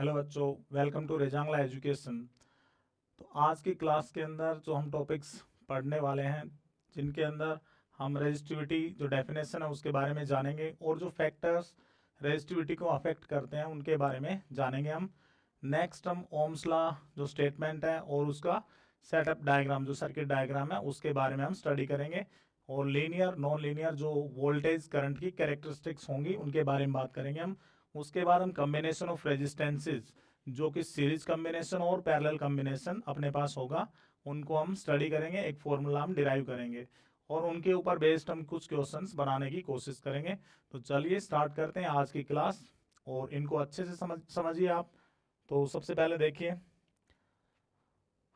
Hello बच्चों, welcome to Rezang La education. तो आज की क्लास के अंदर जो हम टॉपिक्स पढ़ने वाले हैं, जिनके अंदर हम रेजिस्टिविटी जो डेफिनेशन है उसके बारे में जानेंगे और जो फैक्टर्स रेजिस्टिविटी को अफेक्ट करते हैं उनके बारे में जानेंगे हम। नेक्स्ट हम ओम्स लॉ जो स्टेटमेंट है और उसका सेटअप डायग्राम जो सर्किट डायग्राम है उसके बारे में हम स्टडी करेंगे। और लीनियर नॉन लीनियर जो वोल्टेज करंट की कैरेक्टरिस्टिक्स होंगी उनके बारे में बात करेंगे हम। उसके बाद हम कम्बिनेशन ऑफ रेजिस्टेंसेज जो कि सीरीज कम्बिनेशन और पैरेलल कम्बिनेशन अपने पास होगा उनको हम स्टडी करेंगे, एक फॉर्मूला हम डिराइव करेंगे और उनके ऊपर बेस्ड हम कुछ क्वेश्चंस बनाने की कोशिश करेंगे। तो चलिए स्टार्ट करते हैं आज की क्लास और इनको अच्छे से समझिए आप। तो सबसे पहले देखिए,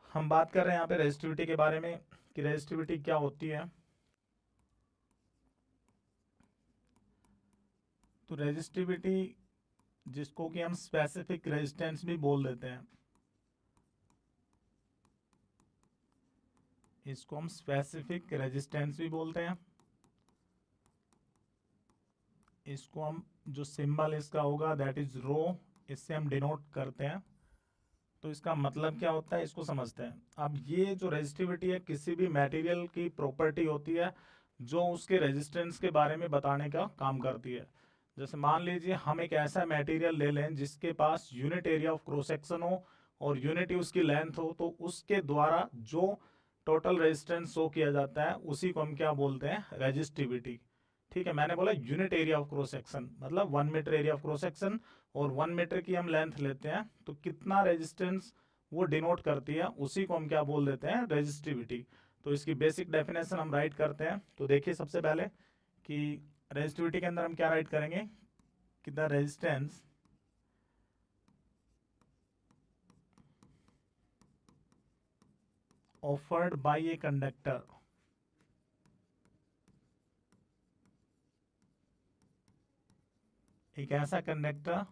हम बात कर रहे हैं यहाँ पे रेजिस्टिविटी के बारे में कि रेजिस्टिविटी क्या होती है। तो रेजिस्टिविटी जिसको कि हम स्पेसिफिक रेजिस्टेंस भी बोल देते हैं, इसको हम स्पेसिफिक रेजिस्टेंस भी बोलते हैं। इसको हम जो सिंबल इसका होगा दैट इज रो, इससे हम डिनोट करते हैं। तो इसका मतलब क्या होता है इसको समझते हैं। अब ये जो रेजिस्टिविटी है किसी भी मटेरियल की प्रॉपर्टी होती है जो उसके रेजिस्टेंस के बारे में बताने का काम करती है। जैसे मान लीजिए हम एक ऐसा मटेरियल ले लें जिसके पास unit area of cross section हो और यूनिट उसकी लेंथ हो, तो उसके द्वारा जो टोटल रेजिस्टेंस शो किया जाता है उसी को हम क्या बोलते हैं, रेजिस्टिविटी। ठीक है, मैंने बोला unit area of cross section मतलब 1 metre area of cross section और 1 मीटर की हम लेंथ लेते हैं तो कितना रेजिस्टेंस वो डिनोट करती है उसी को हम क्या बोल देते हैं, रेजिस्टिविटी। तो इसकी बेसिक डेफिनेशन हम राइट करते हैं। तो देखिए सबसे पहले कि रेजिस्टिविटी के अंदर हम क्या राइट करेंगे कि the resistance offered by a conductor एक ऐसा conductor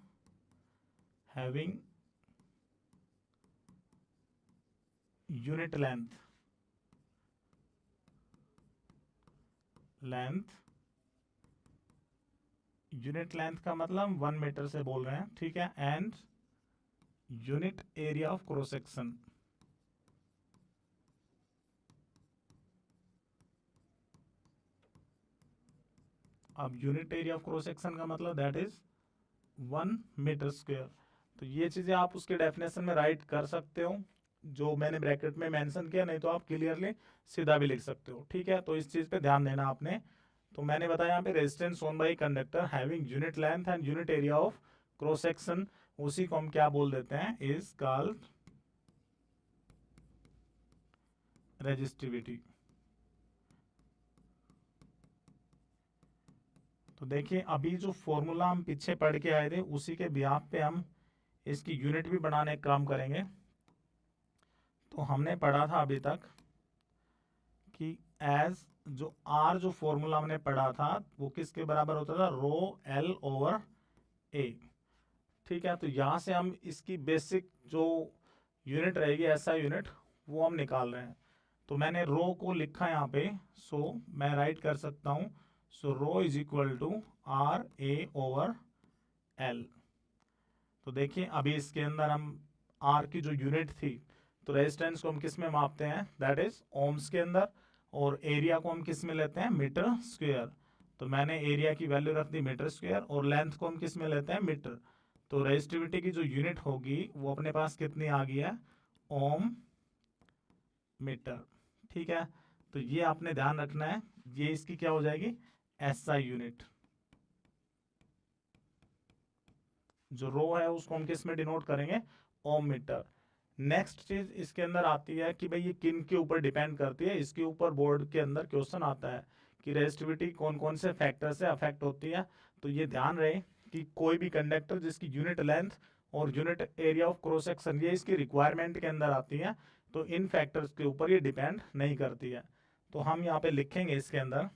having unit length unit length का मतलब 1 मीटर से बोल रहे हैं, ठीक है, and unit area of cross section. अब unit area of cross section का मतलब दैट इज 1 मीटर स्क्वायर। तो ये चीजें आप उसके डेफिनेशन में राइट कर सकते हो जो मैंने ब्रैकेट में मेंशन किया, नहीं तो आप क्लियरली सीधा भी लिख सकते हो। ठीक है, तो इस चीज पे ध्यान देना आपने। तो मैंने बताया यहाँ पे resistance own by conductor having unit length and unit area of cross section, उसी को हम क्या बोल देते हैं, इज कॉल्ड रेजिस्टिविटी। तो देखिए अभी जो फॉर्मूला हम पीछे पढ़ के आए थे उसी के बिहाफ पे हम इसकी यूनिट भी बनाने का काम करेंगे। तो हमने पढ़ा था अभी तक कि एज जो आर जो फॉर्मूला हमने पढ़ा था वो किसके बराबर होता था, रो एल ओवर ए। ठीक है, तो यहां से हम इसकी बेसिक जो यूनिट रहेगी ऐसा यूनिट वो हम निकाल रहे हैं। तो मैंने रो को लिखा यहाँ पे, सो मैं राइट कर सकता हूँ, so rho is equal to R A over L. तो देखिए अभी इसके अंदर हम आर की जो यूनिट थी, तो रेजिस्टेंस को हम किस में मापते हैं, दैट इज ओम्स के अंदर, और एरिया को हम किस में लेते हैं, मीटर स्क्वायर। तो मैंने एरिया की वैल्यू रख दी मीटर स्क्वायर और लेंथ को हम किस में लेते हैं, मीटर। तो रेजिस्टिविटी की जो यूनिट होगी वो अपने पास कितनी आ गई है, ओम मीटर। ठीक है, तो ये आपने ध्यान रखना है, ये इसकी क्या हो जाएगी, एसआई यूनिट। जो रो है उसको हम किस में डिनोट करेंगे, ओम मीटर। नेक्स्ट चीज इसके अंदर आती है कि भाई ये किन के ऊपर डिपेंड करती है। इसके ऊपर बोर्ड के अंदर क्वेश्चन आता है कि रेजिस्टिविटी कौन कौन से फैक्टर से अफेक्ट होती है। तो ये ध्यान रहे कि कोई भी कंडक्टर जिसकी यूनिट लेंथ और unit area of cross section ये इसकी रिक्वायरमेंट के अंदर आती है, तो इन फैक्टर्स के ऊपर ये डिपेंड नहीं करती है। तो हम यहाँ पे लिखेंगे इसके अंदर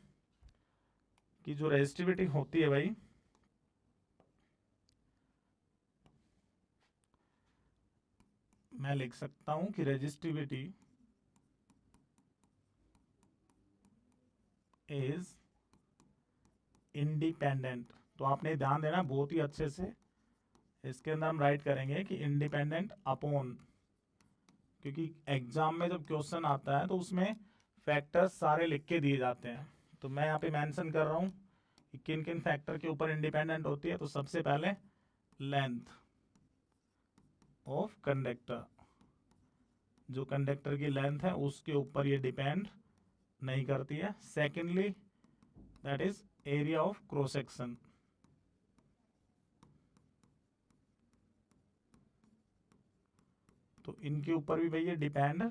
कि जो रेजिस्टिविटी होती है भाई, मैं लिख सकता हूं कि रेजिस्टिविटी इज इंडिपेंडेंट। तो आपने ध्यान देना बहुत ही अच्छे से, इसके अंदर हम राइट करेंगे कि इंडिपेंडेंट अपॉन, क्योंकि एग्जाम में जब क्वेश्चन आता है तो उसमें फैक्टर्स सारे लिख के दिए जाते हैं। तो मैं यहाँ पे मेंशन कर रहा हूँ कि किन किन फैक्टर के ऊपर इंडिपेंडेंट होती है। तो सबसे पहले लेंथ ऑफ कंडक्टर, जो कंडक्टर की लेंथ है उसके ऊपर ये डिपेंड नहीं करती है। Secondly that is area of cross section, तो इनके ऊपर भी भाई ये डिपेंड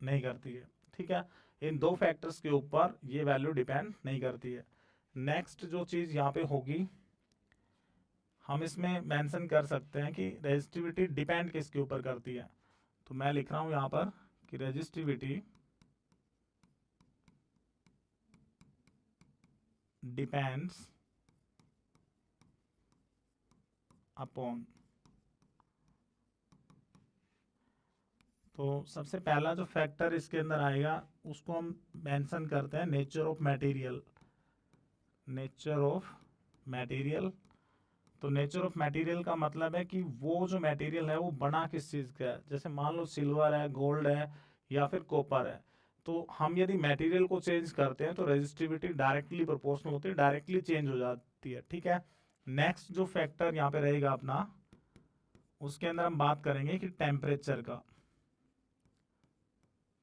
नहीं करती है। ठीक है, इन दो फैक्टर्स के ऊपर ये वैल्यू डिपेंड नहीं करती है। नेक्स्ट जो चीज यहाँ पे होगी, हम इसमें मेंशन कर सकते हैं कि रेजिस्टिविटी डिपेंड किसके ऊपर करती है। तो मैं लिख रहा हूं यहाँ पर कि रेजिस्टिविटी डिपेंड्स अपॉन, तो सबसे पहला जो फैक्टर इसके अंदर आएगा उसको हम मेंशन करते हैं nature of material. Nature of material, तो नेचर ऑफ मटेरियल का मतलब है कि वो जो मटेरियल है वो बना किस चीज़ का है। जैसे मान लो सिल्वर है, गोल्ड है या फिर कॉपर है, तो हम यदि मटेरियल को चेंज करते हैं तो रेजिस्टिविटी डायरेक्टली प्रोपोर्शनल होती है, डायरेक्टली चेंज हो जाती है। ठीक है, नेक्स्ट जो फैक्टर यहाँ पे रहेगा अपना, उसके अंदर हम बात करेंगे कि टेम्परेचर का।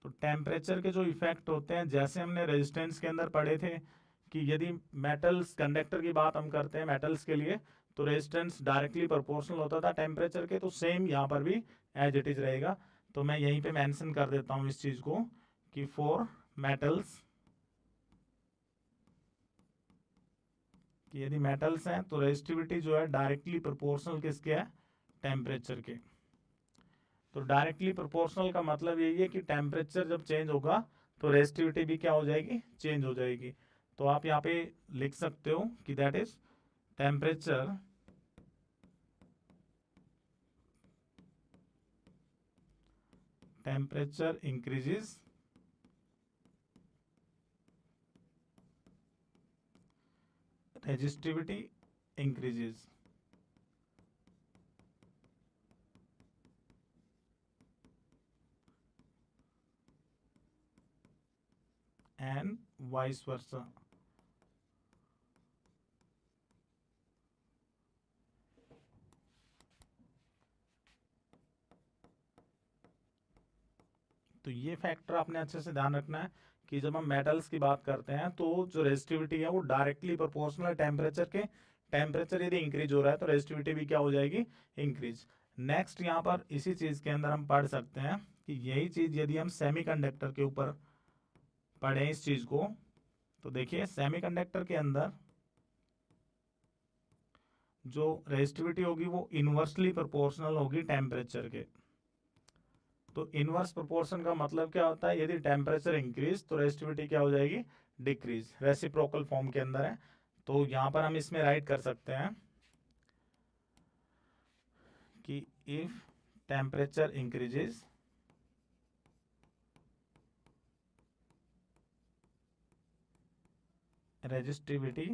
तो टेम्परेचर के जो इफेक्ट होते हैं, जैसे हमने रेजिस्टेंस के अंदर पढ़े थे कि यदि मेटल्स, कंडक्टर की बात हम करते हैं मेटल्स के लिए, तो रेजिस्टेंस डायरेक्टली प्रोपोर्शनल होता था टेम्परेचर के, तो सेम यहाँ पर भी एज इट इज रहेगा। तो मैं यहीं पे मेंशन कर देता हूँ इस चीज को कि फॉर मेटल्स, कि यदि मेटल्स हैं तो रेजिस्टिविटी जो है डायरेक्टली प्रोपोर्शनल किसके है, टेम्परेचर के। तो डायरेक्टली प्रोपोर्शनल का मतलब यही है कि टेम्परेचर जब चेंज होगा तो रेजिस्टिविटी भी क्या हो जाएगी, चेंज हो जाएगी। तो आप यहाँ पे लिख सकते हो कि that is temperature temperature increases resistivity increases, and vice versa। तो ये फैक्टर आपने अच्छे से ध्यान रखना है कि जब हम मेटल्स की बात करते हैं तो जो रेजिस्टिविटी है वो डायरेक्टली प्रोपोर्शनल टेम्परेचर के। टेम्परेचर यदि इंक्रीज हो रहा है तो रेजिस्टिविटी भी क्या हो जाएगी, इंक्रीज। नेक्स्ट यहाँ पर इसी चीज के अंदर हम पढ़ सकते हैं कि यही चीज यदि हम सेमीकंडक्टर के ऊपर पढ़ें इस चीज को, तो देखिए सेमीकंडक्टर के अंदर जो रेजिस्टिविटी होगी वो इनवर्सली प्रोपोर्शनल होगी टेम्परेचर के। तो इनवर्स प्रोपोर्शन का मतलब क्या होता है, यदि टेम्परेचर इंक्रीज तो रेजिस्टिविटी क्या हो जाएगी, डिक्रीज। रेसिप्रोकल फॉर्म के अंदर है। तो यहां पर हम इसमें राइट कर सकते हैं कि if temperature increases resistivity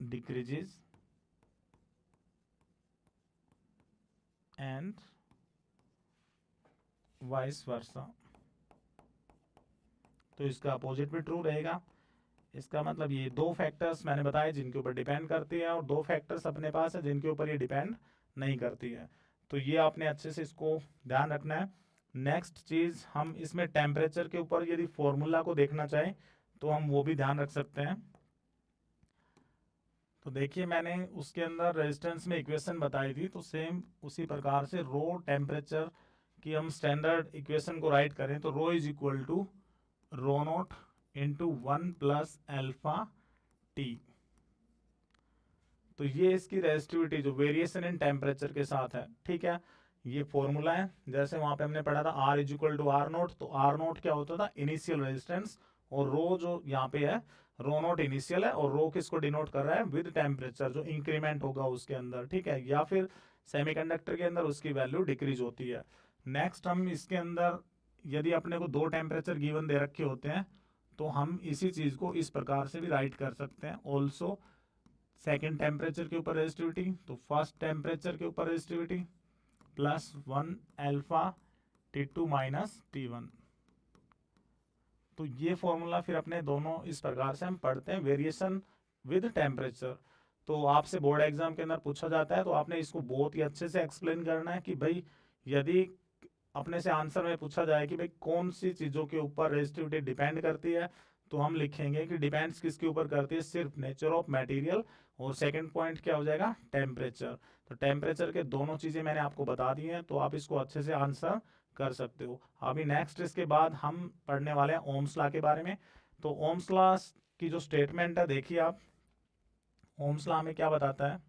decreases and vice versa। तो इसका अपोजिट भी ट्रू रहेगा। इसका मतलब ये दो फैक्टर्स मैंने बताए जिनके ऊपर डिपेंड करती है और दो फैक्टर्स अपने पास है जिनके ऊपर ये डिपेंड नहीं करती है। तो ये आपने अच्छे से इसको ध्यान रखना है। नेक्स्ट चीज, हम इसमें टेम्परेचर के ऊपर यदि फॉर्मूला को देखना चाहें तो हम वो भी ध्यान रख सकते हैं। तो देखिए मैंने उसके अंदर रेजिस्टेंस में इक्वेशन बताई थी, तो सेम उसी प्रकार से रो टेम्परेचर की हम स्टैंडर्ड इक्वेशन को राइट करें तो rho is equal to rho naught into 1 plus alpha T. तो ये इसकी रेजिस्टिविटी जो वेरिएशन इन टेम्परेचर के साथ है। ठीक है, ये फॉर्मूला है। जैसे वहां पे हमने पढ़ा था R is equal to R nought, तो आर नोट क्या होता था, इनिशियल रेजिस्टेंस, और रो जो यहाँ पे है रो नोट इनिशियल है, और रो किसको डिनोट कर रहा है, विद टेम्परेचर जो इंक्रीमेंट होगा उसके अंदर। ठीक है, या फिर सेमीकंडक्टर के अंदर उसकी वैल्यू डिक्रीज होती है। नेक्स्ट हम इसके अंदर यदि अपने को दो टेम्परेचर गिवन दे रखे होते हैं तो हम इसी चीज़ को इस प्रकार से भी राइट कर सकते हैं। ऑल्सो सेकेंड टेम्परेचर के ऊपर रेजिस्टिविटी, तो फर्स्ट टेम्परेचर के ऊपर resistivity plus 1 alpha T2 minus T1। तो ये फॉर्मूला फिर अपने दोनों इस प्रकार से हम पढ़ते हैं, वेरिएशन विद टेम्परेचर। तो आपसे बोर्ड एग्जाम के अंदर पूछा जाता है तो आपने इसको बहुत ही अच्छे से एक्सप्लेन करना है कि भाई यदि अपने से आंसर में पूछा जाए कि भाई कौन सी चीज़ों के ऊपर रेजिस्टिविटी डिपेंड करती है, तो हम लिखेंगे कि डिपेंड्स किसके ऊपर करती है, सिर्फ नेचर ऑफ मटेरियल। और सेकंड पॉइंट क्या हो जाएगा, टेम्परेचर। तो टेम्परेचर के दोनों चीज़ें मैंने आपको बता दी हैं, तो आप इसको अच्छे से आंसर कर सकते हो। अभी नेक्स्ट इसके बाद हम पढ़ने वाले हैं ओम्स लॉ के बारे में। तो ओम्स लॉ की जो स्टेटमेंट है देखिए आप, ओम्स लॉ में क्या बताता है।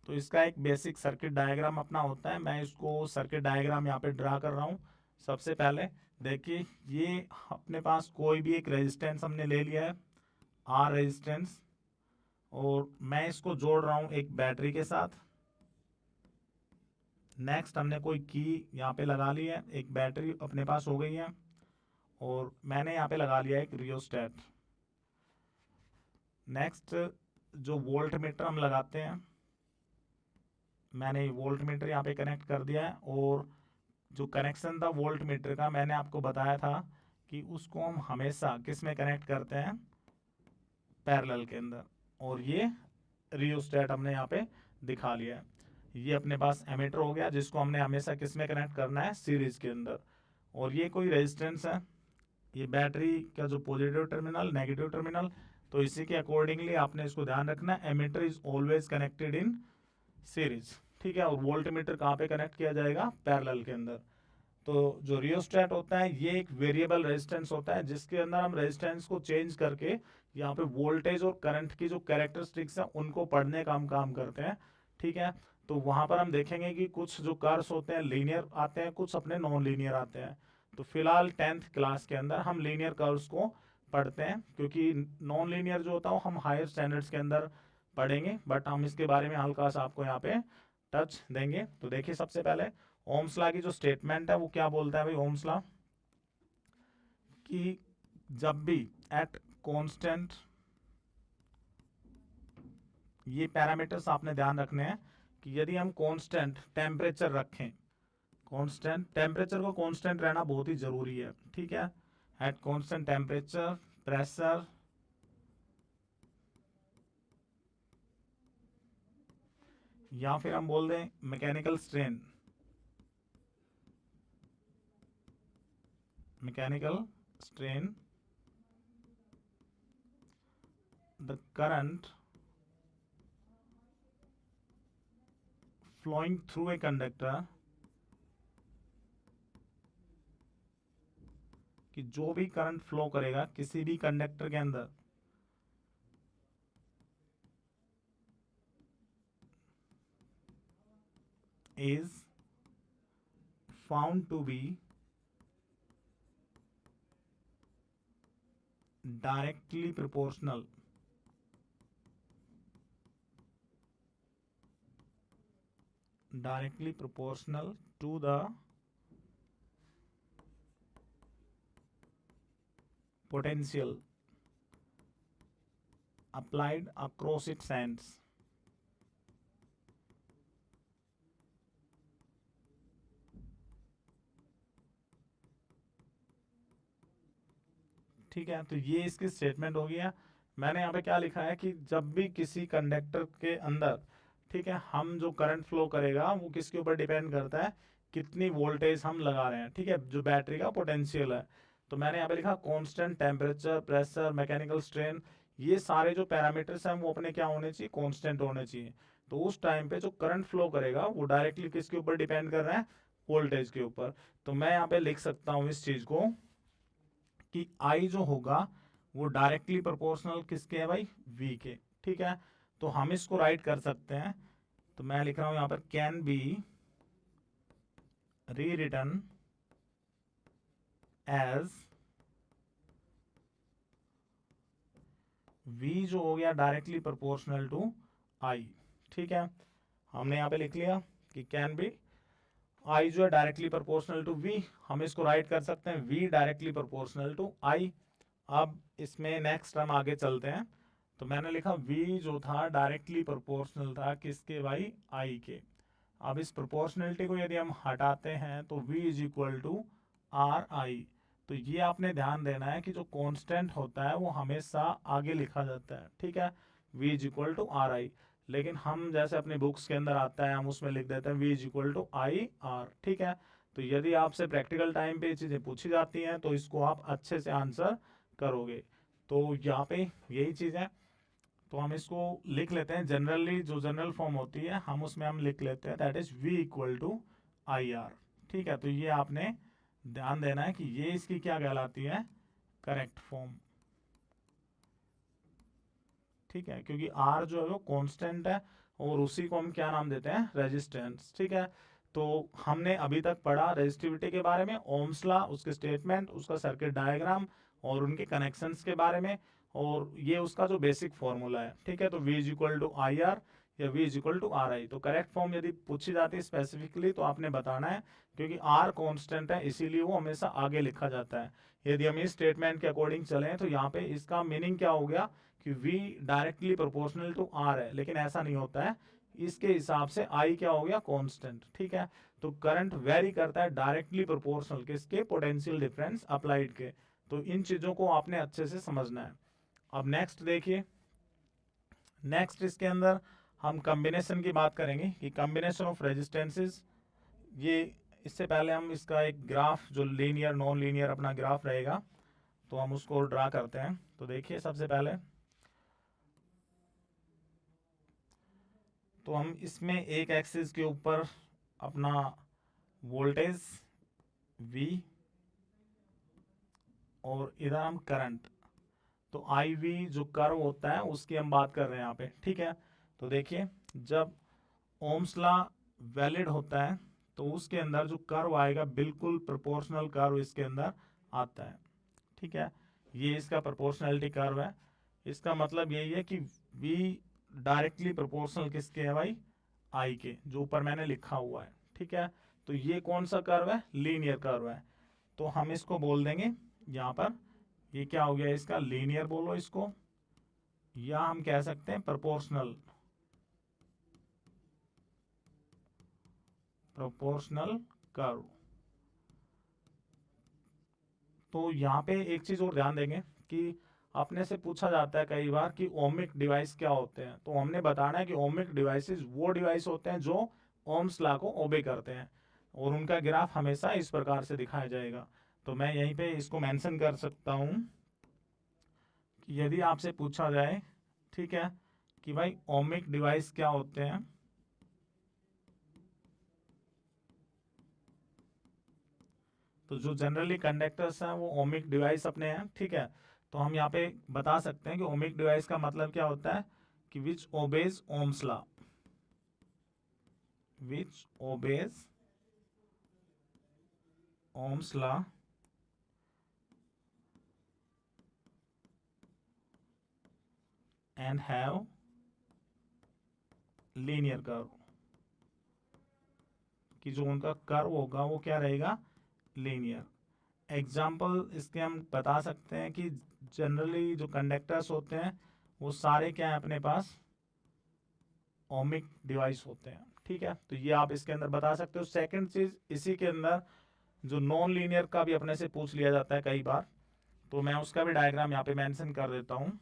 तो इसका एक बेसिक सर्किट डायग्राम अपना होता है, मैं इसको सर्किट डायग्राम यहाँ पे ड्रा कर रहा हूँ। सबसे पहले देखिए, ये अपने पास कोई भी एक रेजिस्टेंस हमने ले लिया है, आर रेजिस्टेंस, और मैं इसको जोड़ रहा हूँ एक बैटरी के साथ। नेक्स्ट हमने कोई की यहाँ पे लगा ली है, एक बैटरी अपने पास हो गई है, और मैंने यहाँ पे लगा लिया एक रियोस्टेट। नेक्स्ट जो वोल्ट मीटर हम लगाते हैं, मैंने वोल्ट मीटर यहाँ पे कनेक्ट कर दिया है। और जो कनेक्शन था वोल्ट मीटर का, मैंने आपको बताया था कि उसको हम हमेशा किस में कनेक्ट करते हैं, पैरेलल के अंदर। और ये रियोस्टेट हमने यहाँ पे दिखा लिया है। ये अपने पास एमीटर हो गया जिसको हमने हमेशा किस में कनेक्ट करना है, सीरीज के अंदर। और ये कोई रेजिस्टेंस है, ये बैटरी का जो पॉजिटिव टर्मिनल नेगेटिव टर्मिनल, तो इसी के अकॉर्डिंगली आपने इसको ध्यान रखना है, ammeter is always connected in series, ठीक है। और वोल्ट मीटर कहाँ पे कनेक्ट किया जाएगा, पैरेलल के अंदर। तो जो रियोस्टेट होता है ये एक वेरिएबल रेजिस्टेंस होता है, जिसके अंदर हम रेजिस्टेंस को चेंज करके यहाँ पे वोल्टेज और करंट की जो कैरेक्टरिस्टिक्स है उनको पढ़ने का हम काम करते हैं, ठीक है। तो वहां पर हम देखेंगे कि कुछ जो कर्व्स होते हैं लीनियर आते हैं, कुछ अपने नॉन लीनियर आते हैं। तो फिलहाल 10th क्लास के अंदर हम लीनियर कर्व्स को पढ़ते हैं, क्योंकि नॉन लीनियर जो होता है हम हायर स्टैंडर्ड्स के अंदर पढ़ेंगे, बट हम इसके बारे में हल्का सा आपको यहाँ पे टच देंगे। तो देखिए, सबसे पहले ओम्स लॉ की जो स्टेटमेंट है वो क्या बोलता है भाई, ओम्स लॉ कि जब भी एट कांस्टेंट, ये पैरामीटर्स आपने ध्यान रखने हैं कि यदि हम कांस्टेंट टेम्परेचर रखें, कांस्टेंट टेम्परेचर को कांस्टेंट रहना बहुत ही जरूरी है, ठीक है। एट कांस्टेंट टेम्परेचर, प्रेशर, या फिर हम बोल दें mechanical strain, mechanical strain, the current flowing through a conductor, कि जो भी करंट फ्लो करेगा किसी भी कंडक्टर के अंदर, is found to be directly proportional to the potential applied across its ends। ठीक है, तो ये इसकी स्टेटमेंट हो गया। मैंने यहाँ पे क्या लिखा है कि जब भी किसी कंडक्टर के अंदर, ठीक है, हम जो करंट फ्लो करेगा वो किसके ऊपर डिपेंड करता है, कितनी वोल्टेज हम लगा रहे हैं, ठीक है, जो बैटरी का पोटेंशियल है। तो मैंने यहाँ पे लिखा constant temperature, pressure, mechanical strain, ये सारे जो पैरामीटर्स हैं वो अपने क्या होने चाहिए, कांस्टेंट होने चाहिए। तो उस टाइम पे जो करंट फ्लो करेगा वो डायरेक्टली किसके ऊपर डिपेंड कर रहा है, वोल्टेज के ऊपर। तो मैं यहाँ पे लिख सकता हूँ इस चीज को कि I जो होगा वो डायरेक्टली प्रोपोर्शनल किसके है भाई, V के, ठीक है। तो हम इसको राइट कर सकते हैं, तो मैं लिख रहा हूं यहां पर कैन बी री रिटन एज V जो हो गया डायरेक्टली प्रोपोर्शनल टू I, ठीक है। हमने यहां पे लिख लिया कि कैन बी, आई जो है डायरेक्टली प्रोपोर्शनल टू वी, हम इसको राइट कर सकते हैं वी डायरेक्टली प्रोपोर्शनल टू आई। अब इसमें नेक्स्ट हम आगे चलते हैं, तो मैंने लिखा v जो था डायरेक्टली प्रोपोर्शनल था किसके भाई, i के। अब इस प्रोपोर्शनलिटी को यदि हम हटाते हैं तो v is equal to R I. तो ये आपने ध्यान देना है कि जो कांस्टेंट होता है वो हमेशा आगे लिखा जाता है, ठीक है, v is equal to R I. लेकिन हम जैसे अपनी बुक्स के अंदर आता है हम उसमें लिख देते हैं v is equal to I R, ठीक है। तो यदि आपसे प्रैक्टिकल टाइम पे ये चीज़ें पूछी जाती हैं तो इसको आप अच्छे से आंसर करोगे। तो यहाँ पे यही चीज़ है, तो हम इसको लिख लेते हैं जनरली, जो जनरल फॉर्म होती है हम उसमें हम लिख लेते हैं that is v equal to I R, ठीक है। तो ये आपने ध्यान देना है कि ये इसकी क्या कहलाती है, करेक्ट फॉर्म, ठीक है, क्योंकि r जो है वो कांस्टेंट है और उसी को हम क्या नाम देते हैं, रेजिस्टेंस, ठीक है। तो हमने अभी तक पढ़ा रेजिस्टिविटी के बारे में, ओम्स लॉ, उसके स्टेटमेंट, उसका सर्किट डायग्राम और उनके कनेक्शंस के बारे में, और ये उसका जो बेसिक फॉर्मूला है, ठीक है। तो v is equal to I R या v is equal to R I. तो करेक्ट फॉर्म यदि पूछी जाती है स्पेसिफिकली तो आपने बताना है, क्योंकि r कांस्टेंट है इसीलिए वो हमेशा आगे लिखा जाता है। यदि हम इस स्टेटमेंट के अकॉर्डिंग चलें तो यहाँ पे इसका मीनिंग क्या हो गया कि v directly proportional to r है, लेकिन ऐसा नहीं होता है, इसके हिसाब से I क्या हो गया, कांस्टेंट, ठीक है। तो करंट वेरी करता है डायरेक्टली प्रोपोर्शनल किसके, पोटेंशियल डिफरेंस अप्लाइड के। तो इन चीजों को आपने अच्छे से समझना है। अब नेक्स्ट देखिए, नेक्स्ट इसके अंदर हम कॉम्बिनेशन की बात करेंगे कि कॉम्बिनेशन ऑफ रेजिस्टेंसेस। ये इससे पहले हम इसका एक ग्राफ जो लीनियर नॉन लीनियर अपना ग्राफ रहेगा तो हम उसको ड्रा करते हैं। तो देखिए सबसे पहले तो हम इसमें एक एक्सिस के ऊपर अपना वोल्टेज V और इधर हम करंट, तो आई वी जो कर्व होता है उसकी हम बात कर रहे हैं यहाँ पे, ठीक है। तो देखिए जब ओम्स लॉ वैलिड होता है तो उसके अंदर जो कर्व आएगा बिल्कुल प्रोपोर्शनल कर्व इसके अंदर आता है, ठीक है। ये इसका प्रोपोर्शनलिटी कर्व है, इसका मतलब यही है कि V डायरेक्टली प्रोपोर्शनल किसके है भाई, I के, जो ऊपर मैंने लिखा हुआ है, ठीक है। तो ये कौन सा कर्व है, लीनियर कर्व है। तो हम इसको बोल देंगे यहाँ पर, ये क्या हो गया इसका, लीनियर बोलो इसको, या हम कह सकते हैं प्रोपोर्शनल, प्रोपोर्शनल कर्व। तो यहाँ पे एक चीज और ध्यान देंगे कि अपने से पूछा जाता है कई बार कि ओमिक डिवाइस क्या होते हैं, तो हमने बताना है कि ओमिक डिवाइसेस वो डिवाइस होते हैं जो ओम्स लॉ को ओबे करते हैं, और उनका ग्राफ हमेशा इस प्रकार से दिखाया जाएगा। तो मैं यहीं पे इसको मेंशन कर सकता हूँ कि यदि आपसे पूछा जाए, ठीक है, कि भाई ओमिक डिवाइस क्या होते हैं, तो जो जनरली कंडक्टर्स हैं वो ओमिक डिवाइस अपने हैं, ठीक है। तो हम यहाँ पे बता सकते हैं कि ओमिक डिवाइस का मतलब क्या होता है कि which obeys Ohm's law, which obeys Ohm's law and have linear curve, कि जो उनका कर्व होगा वो क्या रहेगा, लीनियर। एग्जाम्पल इसके हम बता सकते हैं कि जनरली जो कंडक्टर्स होते हैं वो सारे क्या है अपने पास, ओमिक डिवाइस होते हैं, ठीक है। तो ये आप इसके अंदर बता सकते हो। सेकंड चीज इसी के अंदर जो नॉन लीनियर का भी अपने से पूछ लिया जाता है कई बार, तो मैं उसका भी डायग्राम यहाँ पे मेंशन कर देता हूँ।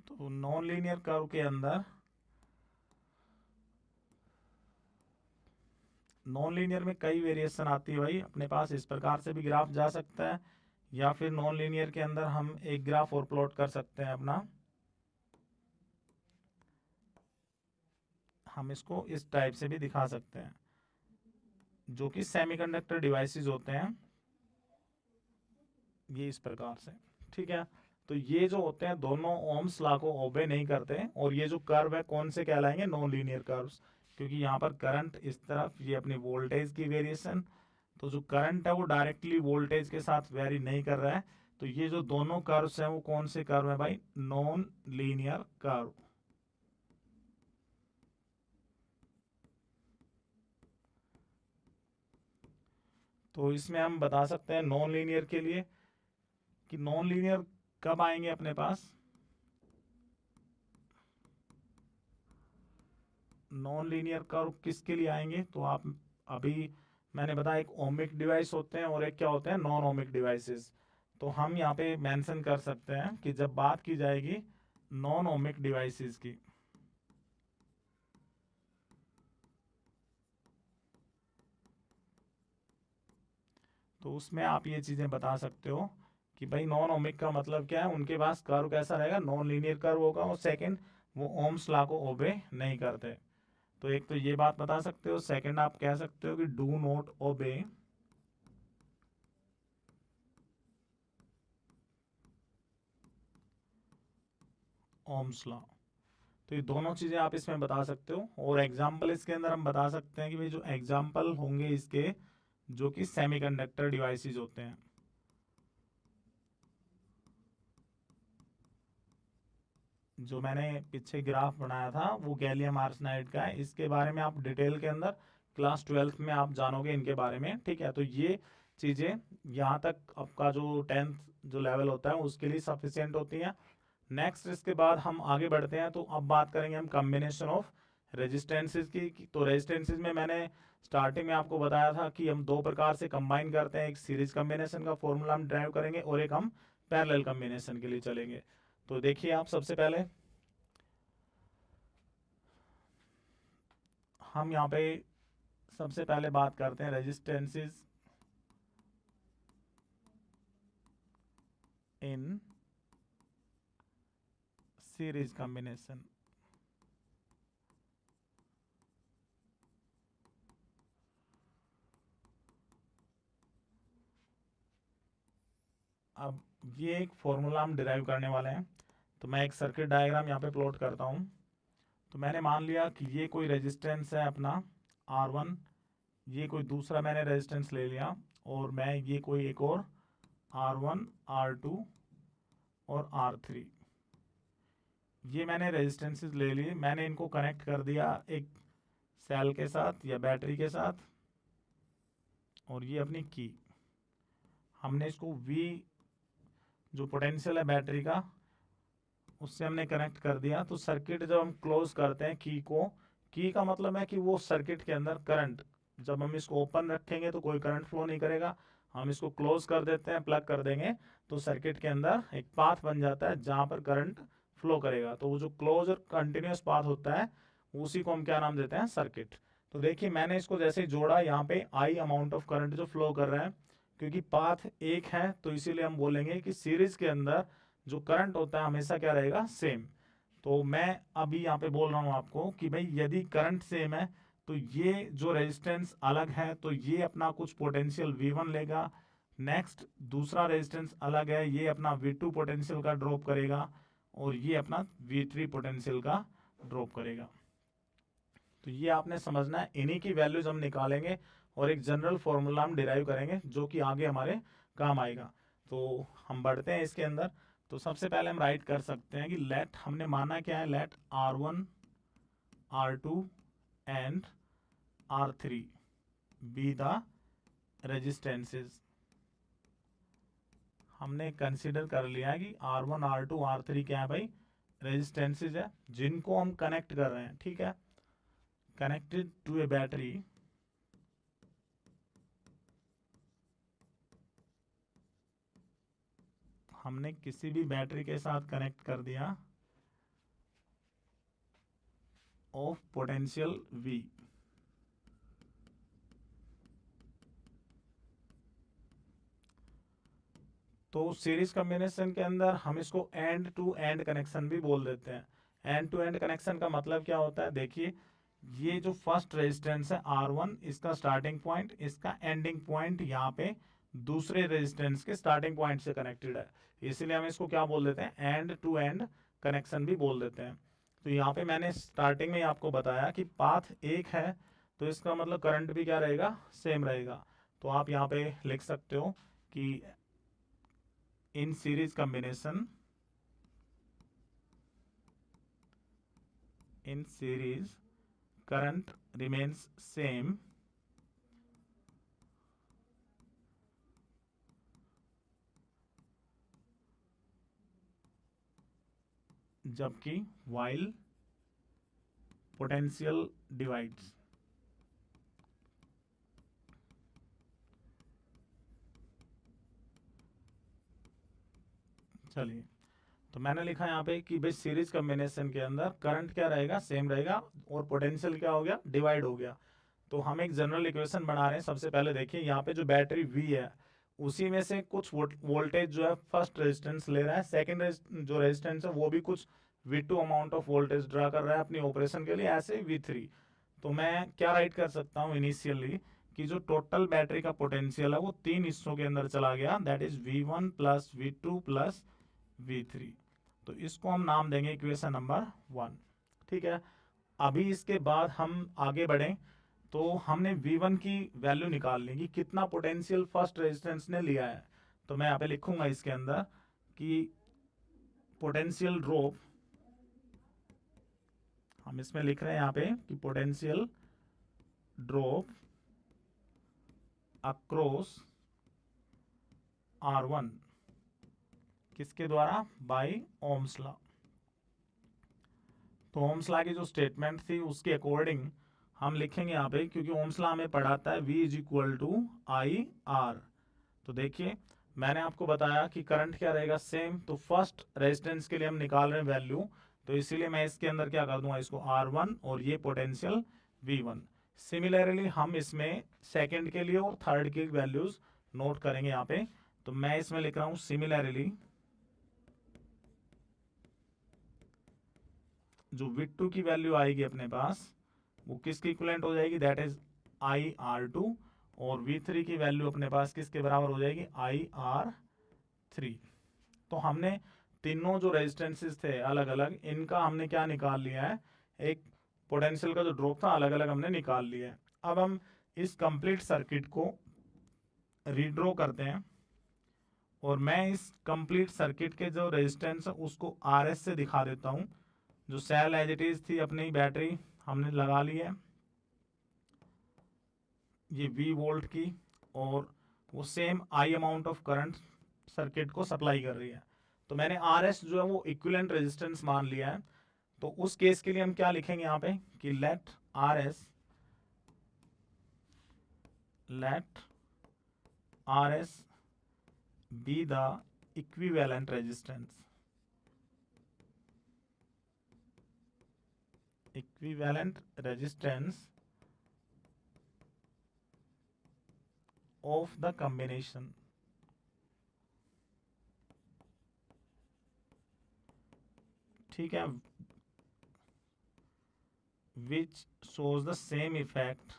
तो नॉन लीनियर कर्व के अंदर, नॉन लीनियर में कई वेरिएशन आती है भाई अपने पास, इस प्रकार से भी ग्राफ जा सकता है, या फिर नॉन लीनियर के अंदर हम एक ग्राफ और प्लॉट कर सकते हैं अपना, हम इसको इस टाइप से भी दिखा सकते हैं, जो कि सेमीकंडक्टर डिवाइसेस होते हैं, ये इस प्रकार से, ठीक है। तो ये जो होते हैं दोनों ओम्स लॉ को ओबे नहीं करते, और ये जो कर्व है कौन से कहलाएंगे, नॉन लीनियर कर्व्स, क्योंकि यहाँ पर करंट इस तरफ, ये अपनी वोल्टेज की वेरिएशन, तो जो करंट है वो डायरेक्टली वोल्टेज के साथ वेरी नहीं कर रहा है, तो ये जो दोनों कर्व्स हैं वो कौन से कर्व है भाई? Non linear curve. तो इसमें हम बता सकते हैं नॉन लीनियर के लिए कि नॉन लीनियर कब आएंगे अपने पास? नॉन लीनियर कर्व किसके लिए आएंगे? तो आप अभी मैंने बताया एक ओमिक डिवाइस होते हैं और एक क्या होते हैं? Non ohmic devices. तो हम यहाँ पे मेंशन कर सकते हैं कि जब बात की जाएगी नॉन ओमिक डिवाइसेस की, तो उसमें आप ये चीजें बता सकते हो कि भाई नॉन ओमिक का मतलब क्या है, उनके पास कर्व कैसा रहेगा? नॉन लीनियर कर्व होगा। और सेकंड, वो ओम्स लॉ को ओबे नहीं करते। तो एक तो ये बात बता सकते हो। सेकंड, आप कह सकते हो कि do not obey Ohm's law. तो ये दोनों चीजें आप इसमें बता सकते हो। और एग्जाम्पल इसके अंदर हम बता सकते हैं कि भाई जो एग्जाम्पल होंगे इसके, जो कि सेमीकंडक्टर डिवाइसेस होते हैं। जो मैंने पीछे ग्राफ बनाया था वो गैलियम आर्सेनाइड का है। इसके बारे में आप डिटेल के अंदर क्लास 12th में आप जानोगे इनके बारे में, ठीक है? तो ये चीज़ें यहाँ तक आपका जो 10th जो लेवल होता है उसके लिए सफिशियंट होती हैं। नेक्स्ट इसके बाद हम आगे बढ़ते हैं। तो अब बात करेंगे हम कम्बिनेशन ऑफ रेजिस्टेंसेज की। तो रेजिस्टेंसेज में मैंने स्टार्टिंग में आपको बताया था कि हम दो प्रकार से कंबाइन करते हैं। एक सीरीज कम्बिनेशन का फॉर्मूला हम ड्राइव करेंगे और एक हम पैरेलल कम्बिनेशन के लिए चलेंगे। तो देखिए आप, सबसे पहले हम यहाँ पे सबसे पहले बात करते हैं रेजिस्टेंसेस इन सीरीज कॉम्बिनेशन। अब ये एक फॉर्मूला हम डिराइव करने वाले हैं। तो मैं एक सर्किट डायग्राम यहाँ पे प्लॉट करता हूँ। तो मैंने मान लिया कि ये कोई रेजिस्टेंस है अपना R1, ये कोई दूसरा मैंने रेजिस्टेंस ले लिया, और मैं ये कोई एक और R1, R2 और R3, ये मैंने रेजिस्टेंसेस ले लिए। मैंने इनको कनेक्ट कर दिया एक सेल के साथ या बैटरी के साथ, और ये अपनी की हमने इसको V जो पोटेंशियल है बैटरी का उससे हमने कनेक्ट कर दिया। तो सर्किट जब हम क्लोज करते हैं की को, की का मतलब है कि वो सर्किट के अंदर करंट, जब हम इसको ओपन रखेंगे तो कोई करंट फ्लो नहीं करेगा। हम इसको क्लोज कर देते हैं, प्लग कर देंगे, तो सर्किट के अंदर एक पाथ बन जाता है जहां पर करंट फ्लो करेगा। तो वो जो क्लोज और कंटिन्यूस पाथ होता है उसी को हम क्या नाम देते हैं? सर्किट। तो देखिए मैंने इसको जैसे ही जोड़ा, यहाँ पे आई अमाउंट ऑफ करंट जो फ्लो कर रहा है, क्योंकि पाथ एक है तो इसीलिए हम बोलेंगे कि सीरीज के अंदर जो करंट होता है हमेशा क्या रहेगा? सेम। तो मैं अभी यहाँ पे बोल रहा हूँ आपको कि भाई यदि करंट सेम है तो ये जो रेजिस्टेंस अलग है तो ये अपना कुछ पोटेंशियल V1 लेगा। नेक्स्ट दूसरा रेजिस्टेंस अलग है, ये अपना V2 पोटेंशियल का ड्रॉप करेगा, और ये अपना V3 पोटेंशियल का ड्रॉप करेगा। तो ये आपने समझना है। इन्हीं की वैल्यूज हम निकालेंगे और एक जनरल फॉर्मूला हम डिराइव करेंगे जो कि आगे हमारे काम आएगा। तो हम बढ़ते हैं इसके अंदर। तो सबसे पहले हम राइट कर सकते हैं कि लेट, हमने माना क्या है? Let R1, R2 and R3 be the resistances. हमने कंसीडर कर लिया है कि R1, R2, R3 क्या है भाई? रेजिस्टेंसेस है जिनको हम कनेक्ट कर रहे हैं, ठीक है? कनेक्टेड टू ए बैटरी, हमने किसी भी बैटरी के साथ कनेक्ट कर दिया ऑफ पोटेंशियल V। तो सीरीज कॉम्बिनेशन के अंदर हम इसको एंड टू एंड कनेक्शन भी बोल देते हैं। एंड टू एंड कनेक्शन का मतलब क्या होता है? देखिए ये जो फर्स्ट रेजिस्टेंस है R1, इसका स्टार्टिंग पॉइंट, इसका एंडिंग पॉइंट यहाँ पे दूसरे रेजिस्टेंस के स्टार्टिंग पॉइंट से कनेक्टेड है, इसलिए हम इसको क्या बोल देते हैं? एंड टू एंड कनेक्शन भी बोल देते हैं। तो यहाँ पे मैंने स्टार्टिंग में आपको बताया कि पाथ एक है तो इसका मतलब करंट भी क्या रहेगा? सेम रहेगा। तो आप यहाँ पे लिख सकते हो कि in series combination, in series current remains same जबकि while potential divides। चलिए, तो मैंने लिखा यहाँ पे कि भाई सीरीज कॉम्बिनेशन के अंदर करंट क्या रहेगा, सेम रहेगा, और पोटेंशियल क्या हो गया, डिवाइड हो गया। तो हम एक जनरल इक्वेशन बना रहे हैं। सबसे पहले देखिए यहाँ पे जो बैटरी V है उसी में से कुछ वोल्टेज जो है फर्स्ट रेजिस्टेंस ले रहा है, सेकंड जो रेजिस्टेंस है वो भी कुछ V2 amount of voltage draw कर रहा है अपनी ऑपरेशन के लिए, ऐसे V3। तो मैं क्या राइट कर सकता हूँ इनिशियली कि जो टोटल बैटरी का पोटेंशियल है वो 3 हिस्सों के अंदर चला गया, that is V1 plus V2 plus V3। तो इसको हम नाम देंगे इक्वेशन नंबर 1। ठीक है, अभी इसके बाद हम आगे बढ़ें तो हमने V1 की वैल्यू निकाल ली कि कितना पोटेंशियल फर्स्ट रेजिस्टेंस ने लिया है। तो मैं यहाँ पे लिखूंगा इसके अंदर कि पोटेंशियल ड्रॉप, हम इसमें लिख रहे हैं यहाँ पे कि पोटेंशियल ड्रॉप अक्रॉस R1 किसके द्वारा, बाय ओम्स लॉ। तो ओम्स लॉ की जो स्टेटमेंट थी उसके अकॉर्डिंग हम लिखेंगे यहाँ पे, क्योंकि ओम्स लॉ हमें पढ़ाता है V is equal to I R. तो देखिए मैंने आपको बताया कि करंट क्या रहेगा, सेम। तो फर्स्ट रेजिस्टेंस के लिए हम निकाल रहे हैं वैल्यू, तो इसीलिए मैं इसके अंदर क्या कर दूंगा, इसको R1 और ये पोटेंशियल V1। सिमिलरली हम इसमें सेकंड के लिए और थर्ड की वैल्यूज नोट करेंगे यहाँ पे। तो मैं इसमें लिख रहा हूँ सिमिलरली जो V2 की वैल्यू आएगी अपने पास वो किसकी इक्विवेलेंट हो जाएगी, दैट इज IR2, और V3 की वैल्यू अपने पास किसके बराबर हो जाएगी, IR3। तो हमने तीनों जो रेजिस्टेंसेस थे अलग अलग, इनका हमने क्या निकाल लिया है, एक पोटेंशियल का जो ड्रॉप था अलग अलग हमने निकाल लिया है। अब हम इस कंप्लीट सर्किट को रीड्रॉ करते हैं, और मैं इस कंप्लीट सर्किट के जो रेजिस्टेंस है उसको RS से दिखा देता हूं। जो सेल एज इट इज थी अपनी बैटरी हमने लगा ली है ये V वोल्ट की, और वो same I amount of current circuit को सप्लाई कर रही है। तो मैंने RS जो है वो इक्विवेलेंट रेजिस्टेंस मान लिया है। तो उस केस के लिए हम क्या लिखेंगे यहाँ पे कि let RS be the equivalent resistance, equivalent resistance of the combination। ठीक है, which shows the same effect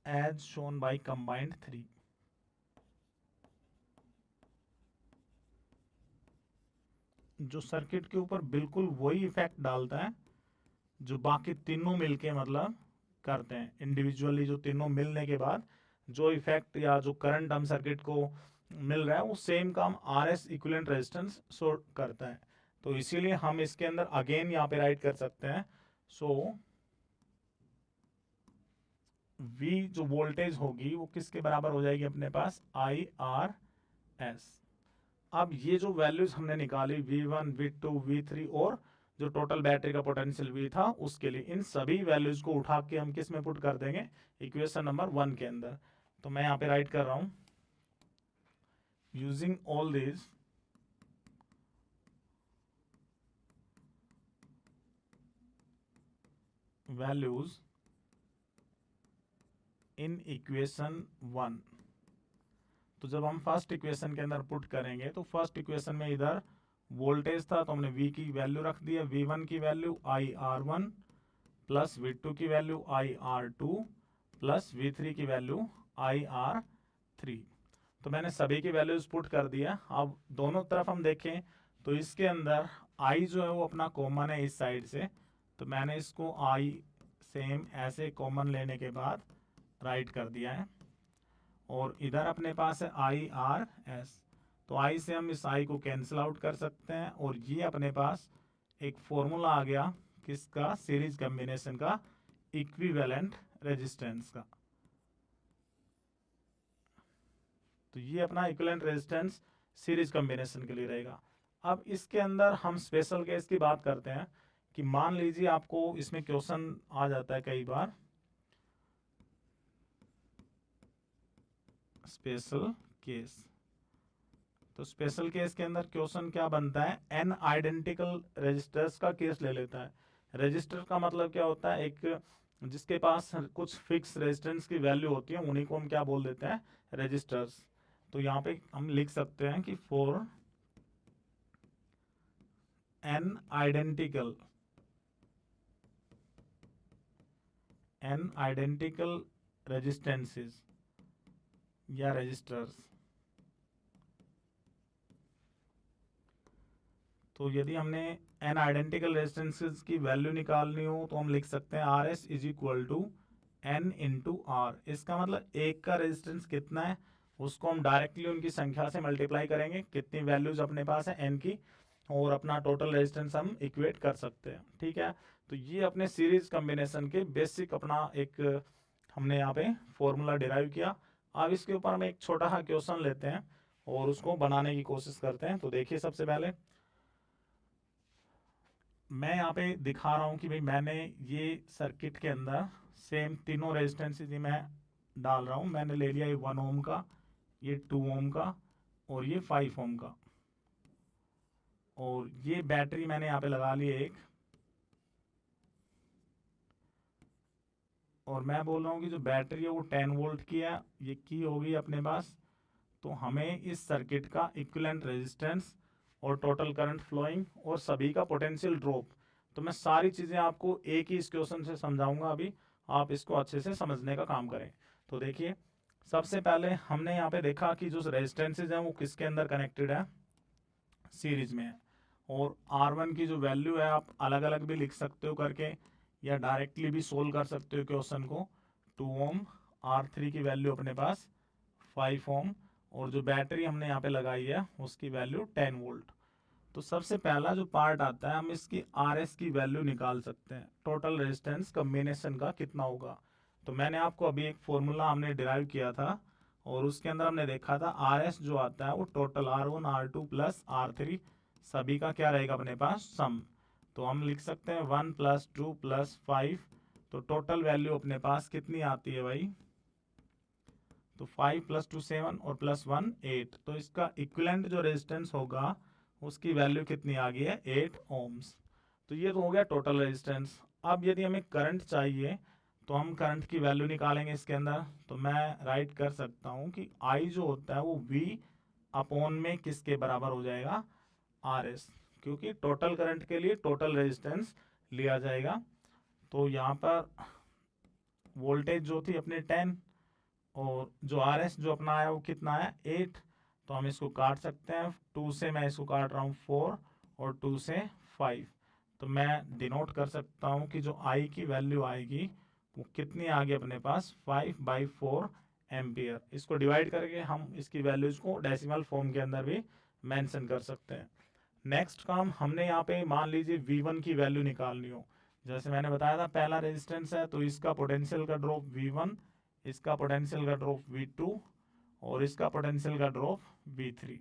as shown by combined 3। जो सर्किट के ऊपर बिल्कुल वही इफेक्ट डालता है जो बाकी तीनों मिलके मतलब करते हैं। इंडिविजुअली जो तीनों मिलने के बाद जो इफेक्ट या जो करंट हम सर्किट को मिल रहा है वो सेम काम RS इक्विवेलेंट रेजिस्टेंस शो करता है। तो इसीलिए हम इसके अंदर अगेन यहाँ पे राइट कर सकते हैं, सो V जो वोल्टेज होगी वो किसके बराबर हो जाएगी अपने पास, IRS। अब ये जो वैल्यूज हमने निकाली V1, V2, V3 और जो टोटल बैटरी का पोटेंशियल V था उसके लिए, इन सभी वैल्यूज को उठा के हम किस में पुट कर देंगे, इक्वेशन नंबर 1 के अंदर। तो मैं यहाँ पे राइट कर रहा हूं, using all this values in equation 1। तो जब हम फर्स्ट इक्वेशन के अंदर पुट करेंगे तो फर्स्ट इक्वेशन में इधर वोल्टेज था तो हमने V की वैल्यू रख दी है, V1 की वैल्यू IR1 प्लस V2 की वैल्यू IR2 प्लस V3 की वैल्यू IR3। तो मैंने सभी की वैल्यूज पुट कर दिया। अब दोनों तरफ हम देखें तो इसके अंदर I जो है वो अपना कॉमन है इस साइड से, तो मैंने इसको आई सेम ऐसे कॉमन लेने के बाद राइट कर दिया है, और इधर अपने पास है आई आर एस, तो आई से हम इस आई को कैंसिल आउट कर सकते हैं, और ये अपने पास एक फॉर्मूला आ गया किसका, सीरीज कॉम्बिनेशन का, इक्विवेलेंट रेजिस्टेंस का। तो ये अपना इक्विवेलेंट रेजिस्टेंस सीरीज कॉम्बिनेशन के लिए रहेगा। अब इसके अंदर हम स्पेशल केस की बात करते हैं कि मान लीजिए आपको इसमें क्वेश्चन आ जाता है कई बार, स्पेशल केस। तो स्पेशल केस के अंदर क्वेश्चन क्या बनता है, एन आइडेंटिकल रेजिस्टर्स का केस ले लेता है। रेजिस्टर का मतलब क्या होता है, एक जिसके पास कुछ फिक्स रेजिस्टेंस की वैल्यू होती है, उन्हीं को हम क्या बोल देते हैं, रेजिस्टर्स। तो यहाँ पे हम लिख सकते हैं कि फॉर एन आइडेंटिकल रेजिस्टेंसेस या रेजिस्टर्स, तो यदि हमने एन आइडेंटिकल रेजिस्टेंसेस की वैल्यू निकालनी हो तो हम लिख सकते हैं R S is equal to n into R. इसका मतलब एक का रेजिस्टेंस कितना है उसको हम डायरेक्टली उनकी संख्या से मल्टीप्लाई करेंगे, कितनी वैल्यूज अपने पास है एन की, और अपना टोटल रेजिस्टेंस हम इक्वेट कर सकते हैं। ठीक है, तो ये अपने सीरीज कॉम्बिनेशन के बेसिक अपना एक हमने यहाँ पे फॉर्मूला डिराइव किया। अब इसके ऊपर हम एक छोटा सा क्वेश्चन लेते हैं और उसको बनाने की कोशिश करते हैं। तो देखिए, सबसे पहले मैं यहाँ पे दिखा रहा हूँ कि भाई मैंने ये सर्किट के अंदर सेम तीनों रेजिस्टेंसेज मैं डाल रहा हूँ। मैंने ले लिया ये 1 ओम का, ये 2 ओम का, और ये 5 ओम का, और ये बैटरी मैंने यहाँ पे लगा ली एक, और मैं बोल रहा हूँ कि जो बैटरी है वो 10 वोल्ट की है, ये की होगी अपने पास। तो हमें इस सर्किट का इक्विवेलेंट रेजिस्टेंस और टोटल करंट फ्लोइंग और सभी का पोटेंशियल ड्रॉप, तो मैं सारी चीज़ें आपको एक ही इस क्वेश्चन से समझाऊंगा। अभी आप इसको अच्छे से समझने का काम करें। तो देखिए, सबसे पहले हमने यहाँ पे देखा कि जो रेजिस्टेंसेज हैं वो किसके अंदर कनेक्टेड है, सीरीज में है। और R1 की जो वैल्यू है आप अलग अलग भी लिख सकते हो करके, या डायरेक्टली भी सोल्व कर सकते हो क्वेश्चन को। 2 ओम, R3 की वैल्यू अपने पास 5 ओम, और जो बैटरी हमने यहाँ पे लगाई है उसकी वैल्यू 10 वोल्ट। तो सबसे पहला जो पार्ट आता है, हम इसकी RS की वैल्यू निकाल सकते हैं, टोटल रेजिस्टेंस कॉम्बिनेशन का कितना होगा। तो मैंने आपको अभी एक फॉर्मूला हमने डिराइव किया था, और उसके अंदर हमने देखा था RS जो आता है वो total R1 R2 plus R3 सभी का क्या रहेगा अपने पास, सम। तो हम लिख सकते हैं 1 + 2 + 5, तो टोटल वैल्यू अपने पास कितनी आती है भाई, तो 5 + 2 7 और +1 8। तो इसका इक्विवेलेंट जो रेजिस्टेंस होगा उसकी वैल्यू कितनी आ गई है, 8 ओम्स। तो ये तो हो गया टोटल रेजिस्टेंस। अब यदि हमें करंट चाहिए तो हम करंट की वैल्यू निकालेंगे इसके अंदर। तो मैं राइट कर सकता हूँ कि I जो होता है वो V अपॉन में किसके बराबर हो जाएगा, RS, क्योंकि टोटल करंट के लिए टोटल रेजिस्टेंस लिया जाएगा। तो यहाँ पर वोल्टेज जो थी अपने 10, और जो RS जो अपना आया वो कितना है, 8। तो हम इसको काट सकते हैं, 2 से मैं इसको काट रहा हूँ 4, और 2 से 5। तो मैं डिनोट कर सकता हूँ कि जो I की वैल्यू आएगी वो कितनी आ गई अपने पास, 5/4 एम्पियर। इसको डिवाइड करके हम इसकी वैल्यूज को डेसिमल फॉर्म के अंदर भी मेंशन कर सकते हैं। नेक्स्ट काम, हमने यहाँ पे मान लीजिए V1 की वैल्यू निकालनी हो। जैसे मैंने बताया था पहला रेजिस्टेंस है, तो इसका पोटेंशियल का ड्रॉप V1, इसका पोटेंशियल का ड्रॉप V2, और इसका पोटेंशियल का ड्रॉप V3।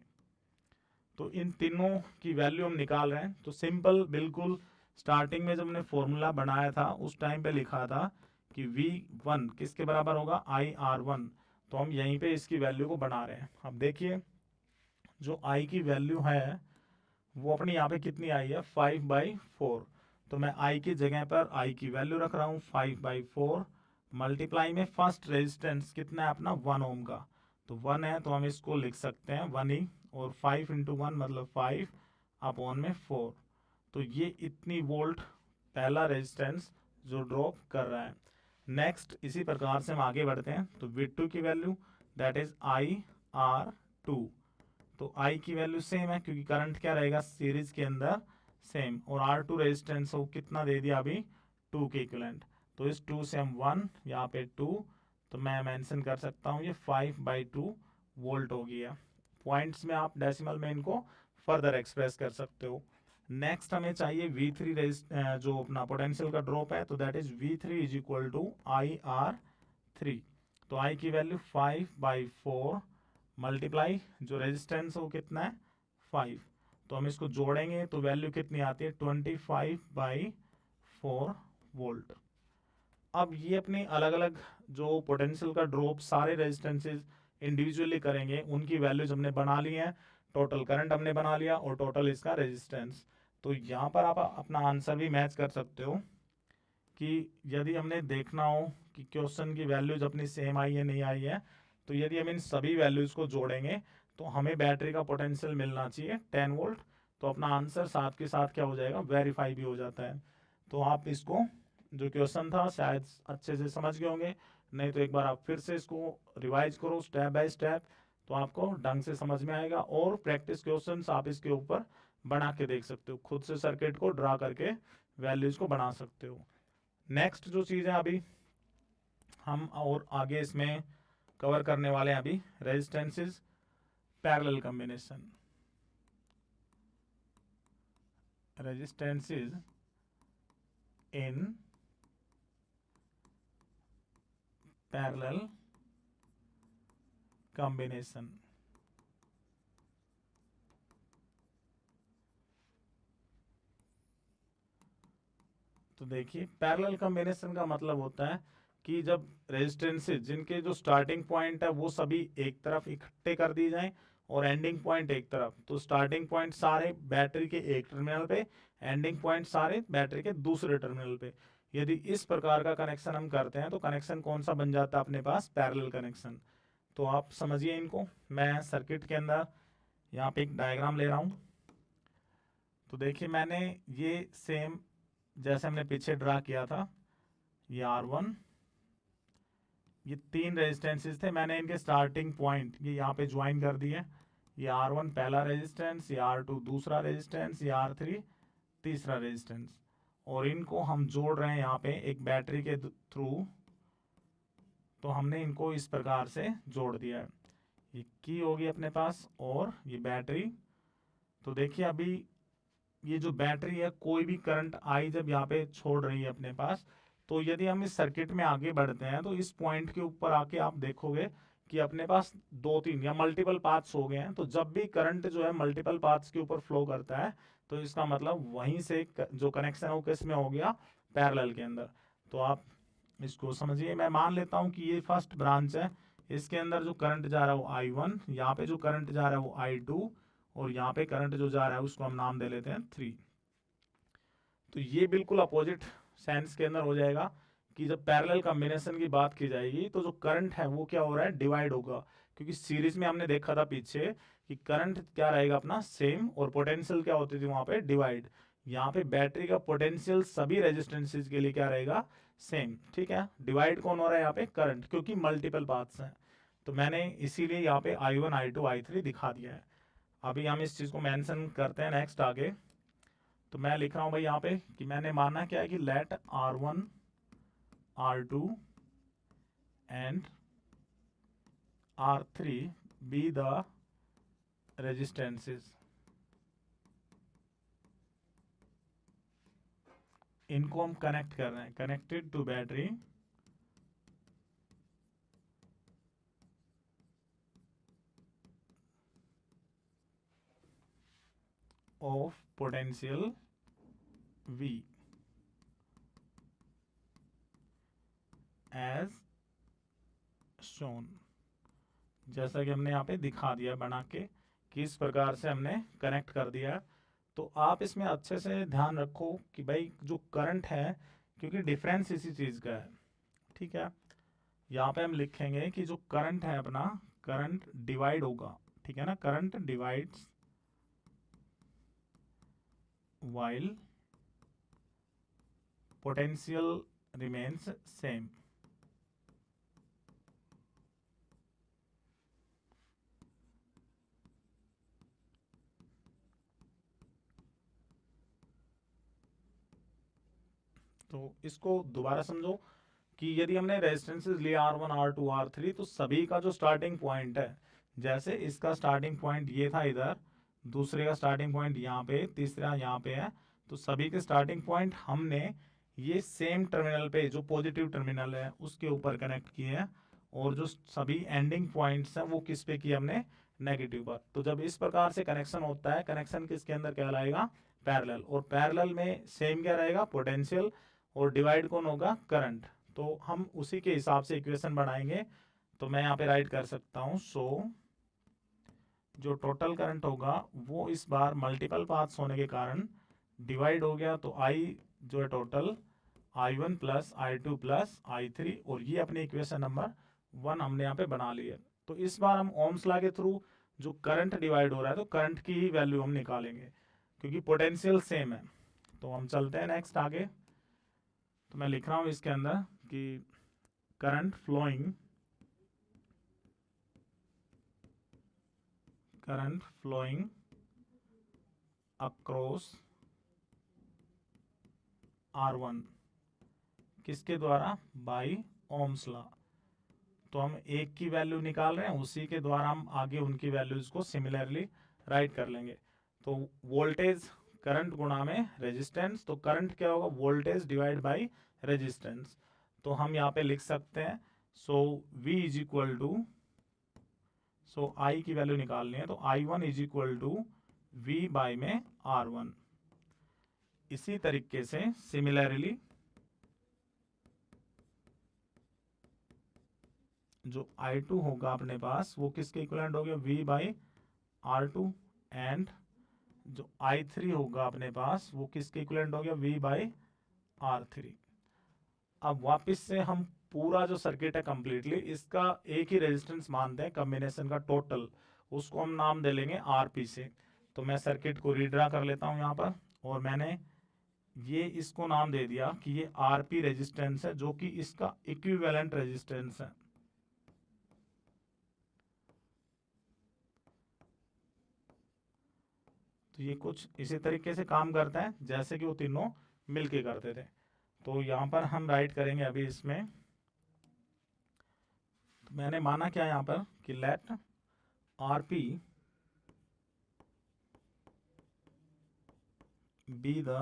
तो इन तीनों की वैल्यू हम निकाल रहे हैं। तो सिंपल, बिल्कुल स्टार्टिंग में जब हमने फॉर्मूला बनाया था उस टाइम पे लिखा था कि V1 किसके बराबर होगा, IR1। तो हम यहीं पे इसकी वैल्यू को बना रहे हैं। अब देखिए, जो I की वैल्यू है वो अपनी यहाँ पे कितनी आई है, 5/4। तो मैं I की जगह पर I की वैल्यू रख रहा हूँ 5/4, मल्टीप्लाई में फर्स्ट रेजिस्टेंस कितना है अपना, 1 ओम का। तो 1 है तो हम इसको लिख सकते हैं 1 ही, और 5 × 1 मतलब 5 अपॉन में 4। तो ये इतनी वोल्ट पहला रेजिस्टेंस जो ड्रॉप कर रहा है। नेक्स्ट इसी प्रकार से हम आगे बढ़ते हैं। तो V2 की वैल्यू दैट इज IR2। तो I की वैल्यू सेम है क्योंकि करंट क्या रहेगा सीरीज के अंदर, सेम, और R2 रेजिस्टेंस वो कितना दे दिया अभी, 2 के इक्विवेलेंट। तो इस 2 से हम 1, यहाँ पे 2, तो मैं मेंशन कर सकता हूँ ये 5/2 वोल्ट हो गया। पॉइंट्स में आप डेसिमल में इनको फर्दर एक्सप्रेस कर सकते हो। नेक्स्ट हमें चाहिए V3 जो अपना पोटेंशियल का ड्रॉप है, तो that is V3 is equal to IR3। तो I की वैल्यू 5/4 मल्टीप्लाई जो रेजिस्टेंस वो कितना है 5, तो हम इसको जोड़ेंगे तो वैल्यू कितनी आती है 25/4 वोल्ट। अब ये अपनी अलग अलग जो पोटेंशियल का ड्रॉप सारे रेजिस्टेंसेज इंडिविजुअली करेंगे, उनकी वैल्यूज हमने बना ली हैं, टोटल करंट हमने बना लिया और टोटल इसका रेजिस्टेंस। तो यहाँ पर आप अपना आंसर भी मैच कर सकते हो कि यदि हमने देखना हो कि क्वेश्चन की वैल्यूज अपनी सेम आई है नहीं आई है, तो यदि हम इन सभी वैल्यूज को जोड़ेंगे तो हमें बैटरी का पोटेंशियल मिलना चाहिए 10 वोल्ट। तो अपना आंसर साथ के साथ क्या हो जाएगा, वेरीफाई भी हो जाता है। तो आप इसको जो क्वेश्चन था शायद अच्छे से समझ गए होंगे, नहीं तो एक बार आप फिर से इसको रिवाइज करो स्टेप बाय स्टेप, तो आपको ढंग से समझ में आएगा। और प्रैक्टिस क्वेश्चंस आप इसके ऊपर बना के देख सकते हो, खुद से सर्किट को ड्रा करके वैल्यूज को बना सकते हो। नेक्स्ट जो चीज़ है अभी हम और आगे इसमें कवर करने वाले हैं अभी resistances parallel combination. Resistances in parallel combination. तो देखिए पैरेलल कॉम्बिनेशन का मतलब होता है कि जब रेजिस्टेंसेज जिनके जो स्टार्टिंग पॉइंट है वो सभी एक तरफ इकट्ठे कर दिए जाएं और एंडिंग पॉइंट एक तरफ, तो स्टार्टिंग पॉइंट सारे बैटरी के एक टर्मिनल पे, एंडिंग पॉइंट सारे बैटरी के दूसरे टर्मिनल पे। यदि इस प्रकार का कनेक्शन हम करते हैं तो कनेक्शन कौन सा बन जाता है अपने पास, पैरेलल कनेक्शन। तो आप समझिए इनको, मैं सर्किट के अंदर यहाँ पे एक डायग्राम ले रहा हूँ। तो देखिए मैंने ये सेम जैसे हमने पीछे ड्रा किया था, ये R1, ये 3 रेजिस्टेंसेस थे, मैंने इनके स्टार्टिंग पॉइंट ये यहाँ पे ज्वाइन कर दिए। ये R1 पहला रेजिस्टेंस, ये R2 दूसरा रेजिस्टेंस, ये R3 तीसरा रेजिस्टेंस, और इनको हम जोड़ रहे हैं यहाँ पे एक बैटरी के थ्रू। तो हमने इनको इस प्रकार से जोड़ दिया है, ये की होगी अपने पास और ये बैटरी। तो देखिए अभी ये जो बैटरी है कोई भी करंट आई जब यहाँ पे छोड़ रही है अपने पास, तो यदि हम इस सर्किट में आगे बढ़ते हैं तो इस पॉइंट के ऊपर आके आप देखोगे कि अपने पास 2-3 या मल्टीपल पाथ्स हो गए हैं। तो जब भी करंट जो है मल्टीपल पाथ्स के ऊपर फ्लो करता है तो इसका मतलब वहीं से जो कनेक्शन है वो किस में हो गया, पैरेलल के अंदर। तो आप इसको समझिए, मैं मान लेता हूँ कि ये फर्स्ट ब्रांच है, इसके अंदर जो करंट जा रहा है वो I1, यहाँ पे जो करंट जा रहा है वो I2, और यहाँ पे करंट जो जा रहा है उसको हम नाम दे लेते हैं 3। तो ये बिल्कुल अपोजिट सेंस के अंदर हो जाएगा कि जब पैरेलल कॉम्बिनेशन की बात की जाएगी तो जो करंट है वो क्या हो रहा है, डिवाइड होगा। क्योंकि सीरीज में हमने देखा था पीछे कि करंट क्या रहेगा अपना सेम और पोटेंशियल क्या होती थी वहां पे डिवाइड। यहाँ पे बैटरी का पोटेंशियल सभी रेजिस्टेंसेज के लिए क्या रहेगा, सेम। ठीक है, डिवाइड कौन हो रहा है यहाँ पे, करंट, क्योंकि मल्टीपल पाथ्स हैं। तो मैंने इसीलिए यहाँ पे I1 I2 I3 दिखा दिया है। अभी हम इस चीज को मेंशन करते हैं नेक्स्ट आगे। तो मैं लिख रहा हूं भाई यहाँ पे कि मैंने माना क्या है कि let R1 R2 and R3 be the resistances. इनको हम कनेक्ट कर रहे हैं, connected to battery of potential V as shown. जैसा कि हमने यहाँ पे दिखा दिया बना के कि इस प्रकार से हमने कनेक्ट कर दिया। तो आप इसमें अच्छे से ध्यान रखो कि भाई जो करंट है, क्योंकि डिफरेंस इसी चीज का है। ठीक है, यहाँ पे हम लिखेंगे कि जो करंट है अपना, करंट डिवाइड होगा। ठीक है ना, current divides while potential remains same। सो इसको दोबारा समझो कि यदि हमने रेजिस्टेंसेस लिए R1 R2 R3 तो सभी का जो स्टार्टिंग पॉइंट है, जैसे इसका स्टार्टिंग पॉइंट ये था इधर, दूसरे का स्टार्टिंग पॉइंट यहाँ पे, तीसरा यहाँ पे है, तो सभी के स्टार्टिंग पॉइंट हमने ये सेम टर्मिनल पे जो पॉजिटिव टर्मिनल है उसके ऊपर कनेक्ट किए हैं, और जो सभी एंडिंग पॉइंट्स हैं वो किस पे किए हमने, नेगेटिव पर। तो जब इस प्रकार से कनेक्शन होता है, कनेक्शन किसके अंदर कहलाएगा, पैरेलल। और पैरेलल में सेम क्या रहेगा, पोटेंशियल, और डिवाइड कौन होगा, करंट। तो हम उसी के हिसाब से इक्वेशन बनाएंगे। तो मैं यहाँ पे राइट कर सकता हूँ, सो जो टोटल करंट होगा वो इस बार मल्टीपल पाथ्स होने के कारण डिवाइड हो गया, तो आई जो है total I1 plus I2 plus I3, और ये अपनी इक्वेशन नंबर 1 हमने यहाँ पे बना ली है। तो इस बार हम ओम्स लॉ के थ्रू जो करंट डिवाइड हो रहा है तो करंट की ही वैल्यू हम निकालेंगे, क्योंकि पोटेंशियल सेम है। तो हम चलते हैं नेक्स्ट आगे। तो मैं लिख रहा हूँ इसके अंदर कि करंट फ्लोइंग अक्रॉस R1 किसके द्वारा, बाई ओम्स लॉ। तो हम एक की वैल्यू निकाल रहे हैं, उसी के द्वारा हम आगे उनकी वैल्यूज को सिमिलरली राइट कर लेंगे। तो वोल्टेज करंट गुणा में रेजिस्टेंस, तो करंट क्या होगा, वोल्टेज डिवाइड बाई रेजिस्टेंस। तो हम यहाँ पे लिख सकते हैं, so V is equal to, so I की वैल्यू निकालनी है, तो I1 is equal to V by में R1। इसी तरीके से सिमिलरली जो I2 होगा अपने पास वो किसके इक्विवेलेंट हो गया, V बाई R2, एंड जो I3 होगा अपने पास वो किसके इक्विवेलेंट हो गया, V बाई R3। अब वापस से हम पूरा जो सर्किट है कंप्लीटली इसका एक ही रेजिस्टेंस मानते हैं, कॉम्बिनेशन का टोटल, उसको हम नाम दे लेंगे RP से। तो मैं सर्किट को रीड्रा कर लेता हूँ यहाँ पर, और मैंने ये इसको नाम दे दिया कि ये RP रेजिस्टेंस है, जो कि इसका इक्विवेलेंट रेजिस्टेंस है। तो ये कुछ इसी तरीके से काम करता है जैसे कि वो तीनों मिलके करते थे। तो यहाँ पर हम राइट करेंगे अभी इसमें, तो मैंने माना क्या यहाँ पर कि late RP be the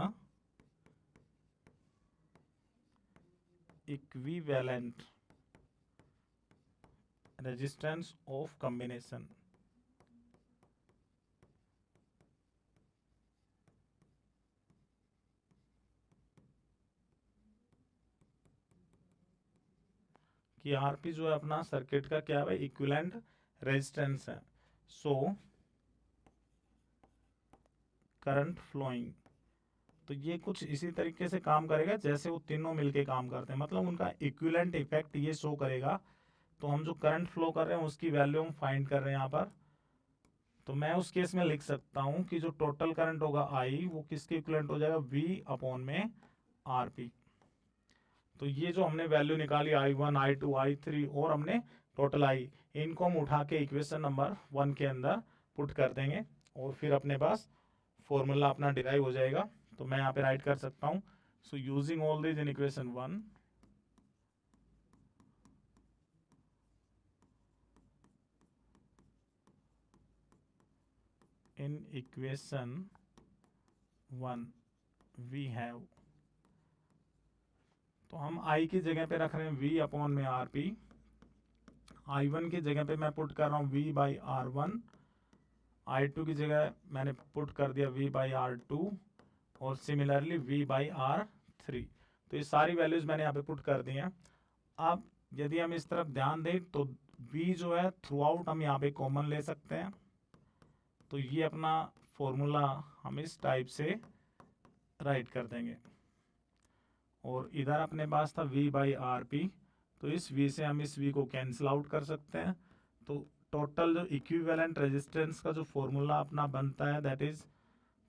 equivalent resistance of combination। कि RP जो है अपना सर्किट का क्या है, इक्विवेलेंट रेजिस्टेंस है। सो करंट फ्लोइंग, तो ये कुछ इसी तरीके से काम करेगा जैसे वो तीनों मिलके काम करते हैं, मतलब उनका इक्विवेलेंट इफेक्ट ये शो करेगा। तो हम जो करंट फ्लो कर रहे हैं उसकी वैल्यू हम फाइंड कर रहे हैं यहाँ पर। तो मैं उस केस में लिख सकता हूँ कि जो टोटल करंट होगा I वो किसके इक्विवेलेंट हो जाएगा, V अपॉन में RP। तो ये जो हमने वैल्यू निकाली I1 I2 I3 और हमने टोटल I, इनको हम उठा के इक्वेशन नंबर 1 के अंदर पुट कर देंगे, और फिर अपने पास फॉर्मूला अपना डिराइव हो जाएगा। तो मैं यहाँ पे राइट कर सकता हूँ, so using all this in equation 1, in equation 1 we have, तो हम I की जगह पे रख रहे हैं V अपॉन में RP, I1 की जगह पे मैं पुट कर रहा हूँ V बाई R1, I2 की जगह मैंने पुट कर दिया V बाई R2, और सिमिलरली V बाई R3। तो ये सारी वैल्यूज मैंने यहाँ पे पुट कर दी हैं। अब यदि हम इस तरफ ध्यान दें तो V जो है थ्रू आउट हम यहाँ पे कॉमन ले सकते हैं। तो ये अपना फॉर्मूला हम इस टाइप से राइट कर देंगे, और इधर अपने पास था V बाई RP, तो इस V से हम इस V को कैंसिल आउट कर सकते हैं। तो टोटल जो इक्विवेलेंट रेजिस्टेंस का जो फॉर्मूला अपना बनता है दैट इज